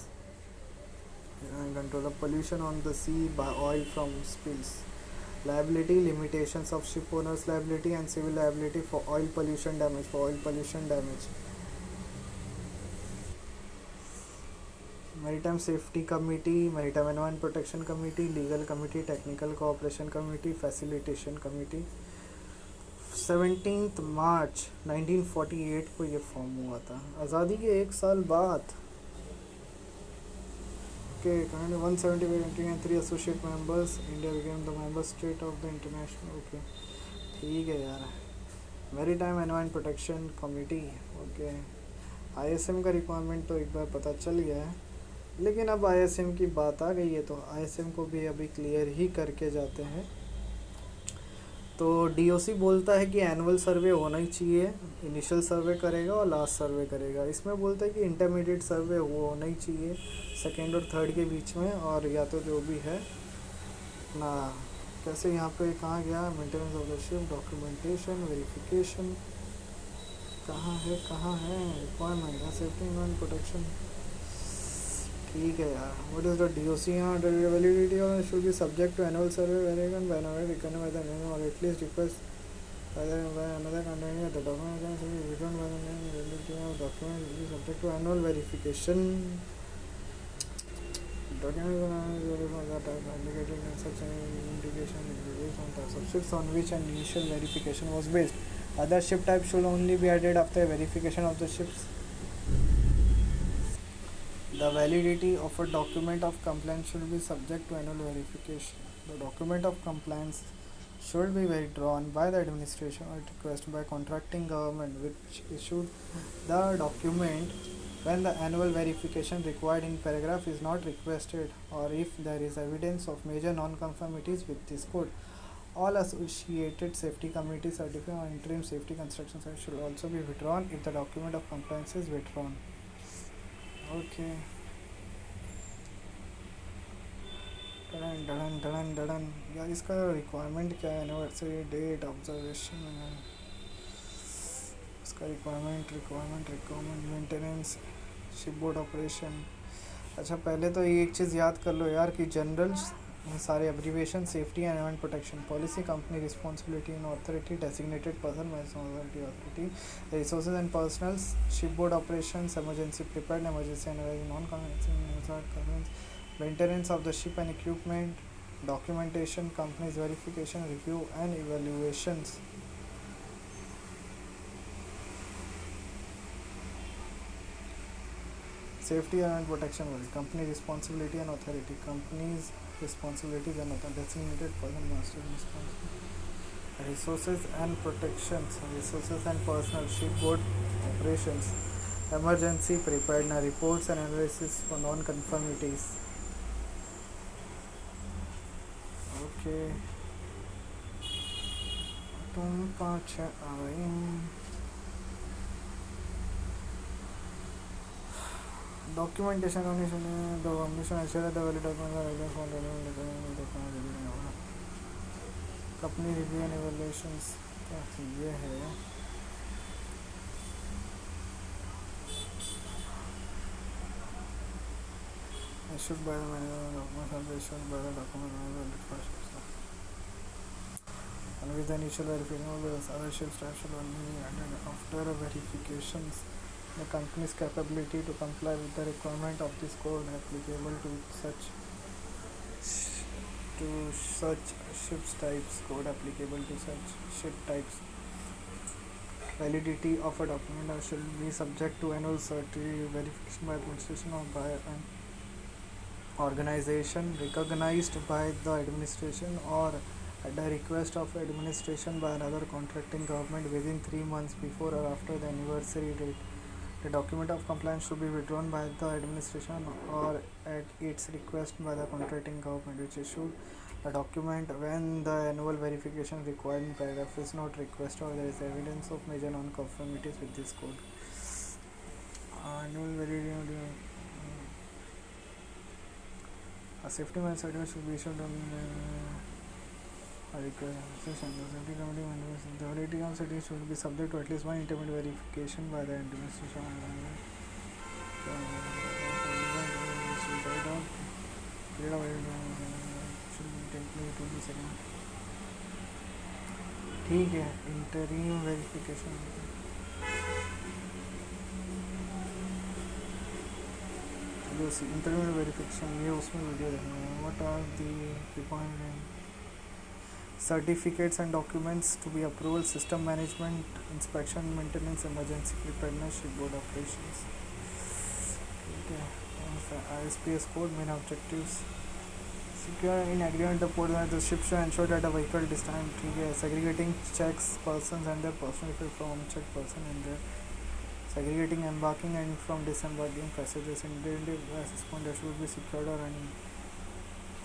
and control of pollution on the sea by oil from spills, liability, limitations of ship owners liability and civil liability for oil pollution damage, maritime safety committee, maritime environment protection committee, legal committee, technical cooperation committee, facilitation committee. 17 मार्च 1948 को ये form हुआ था, आज़ादी के 1 साल बाद। Currently 175 countries and 3 associate members. India became the member state of the international. Okay, ठीक है यार। Maritime Environment Protection Committee. Okay, ISM का रिक्वायरमेंट तो एक बार पता चल गया है, लेकिन अब ISM की बात आ गई है तो ISM को भी अभी क्लियर ही करके जाते हैं। तो DOC बोलता है कि एनुअल सर्वे होना ही चाहिए, इनिशियल सर्वे करेगा और लास्ट सर्वे करेगा। इसमें बोलता है कि इंटरमीडिएट सर्वे होना ही चाहिए सेकेंड और थर्ड के बीच में, और या तो जो भी है ना, कैसे यहाँ पे कहाँ गया, maintenance of the ship, documentation, verification, कहाँ है रिक्वायरमेंट, सेफ्टी एंड प्रोटेक्शन। ठीक है यार, व्हाट इज द DOC यहाँ, validity should be subject to annual survey variation by not recognised by the name or at least request by another containing the document return by the name validity of document will be subject to annual verification. Document that are indicated in such an indication is based on types of ships on which an initial verification was based. Other ship types should only be added after verification of the ships. The validity of a document of compliance should be subject to annual verification. The document of compliance should be withdrawn by the administration at request by contracting government which issued the document when the annual verification required in paragraph is not requested or if there is evidence of major non-conformities with this code. All associated safety committee certificate or interim safety construction site should also be withdrawn if the document of compliance is withdrawn. Okay. Done यार इसका requirement क्या है anniversary date observation इसका requirement maintenance ship board operation. अच्छा पहले तो ये एक चीज़ याद कर लो यार कि जनरल सारे abbreviation safety and protection policy company responsibility and authority designated person authority resources and personnel ship board operation emergency prepared emergency analyse non conformance maintenance of the ship and equipment, documentation, company's verification, review and evaluations. Safety and protection, company responsibility and authority, company's responsibilities and authority, designated person master responsibility. Resources and protections, resources and personnel, shipboard operations, emergency preparedness, reports and analysis for non-conformities. Okay. तुम पाँच आई documentation condition the commission assured the valid documents for company review and evaluations. ये है issued by the document issued by the document and with the initial verification of the other ships should only be added after verifications. The company's capability to comply with the requirement of this code applicable to such ships types, code applicable to such ship types. Validity of a document should be subject to annual verification by administration or by an organization recognized by the administration or at the request of administration by another contracting government within 3 months before or after the anniversary date. The document of compliance should be withdrawn by the administration or at its request by the contracting government which issued a document when the annual verification required in paragraph is not requested or there is evidence of major non-conformities with this code. Annual validity. A safety man certificate should be issued on the safety committee. The validity of certificate should be subject to at least one intermediate verification by the administration. ठीक है interim verification interview verification ये उसमें video देखना है. What are the requirement certificates and documents to be approval system management inspection maintenance emergency preparedness shipboard operations. Okay. ISPS code main objectives secure in agreement the port that the ship should ensure that the vehicle this time ठीक है segregating checks persons and their personal from check person and their segregating embarking and from disembarking passengers in the point that should be secured or any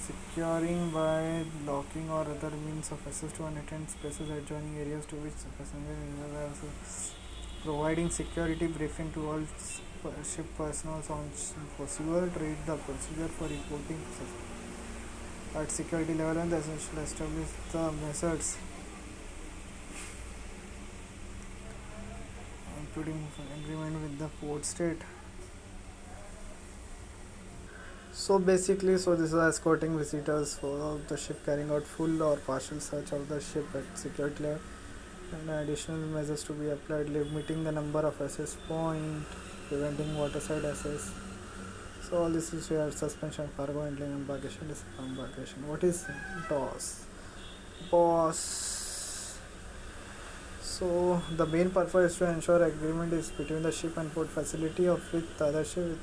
securing by locking or other means of access to unattended spaces adjoining areas to which the passenger is also providing security briefing to all ship personnel on possible read the procedure for reporting at security level and the essential establish the methods including agreement with the port state. So basically, this is escorting visitors for the ship, carrying out full or partial search of the ship at security level, and additional measures to be applied, limiting the number of access points, preventing waterside access. So all this is where suspension, cargo handling, embarkation, disembarkation. What is DOS? BOSS. So the main purpose is to ensure agreement is between the ship and port facility of with the other ship.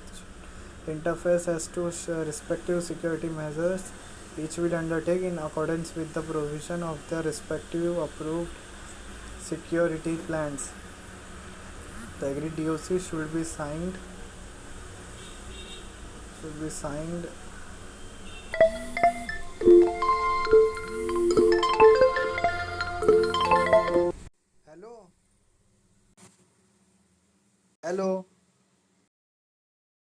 interface as to respective security measures each will undertake in accordance with the provision of the respective approved security plans. The agreed DOC should be signed hello hello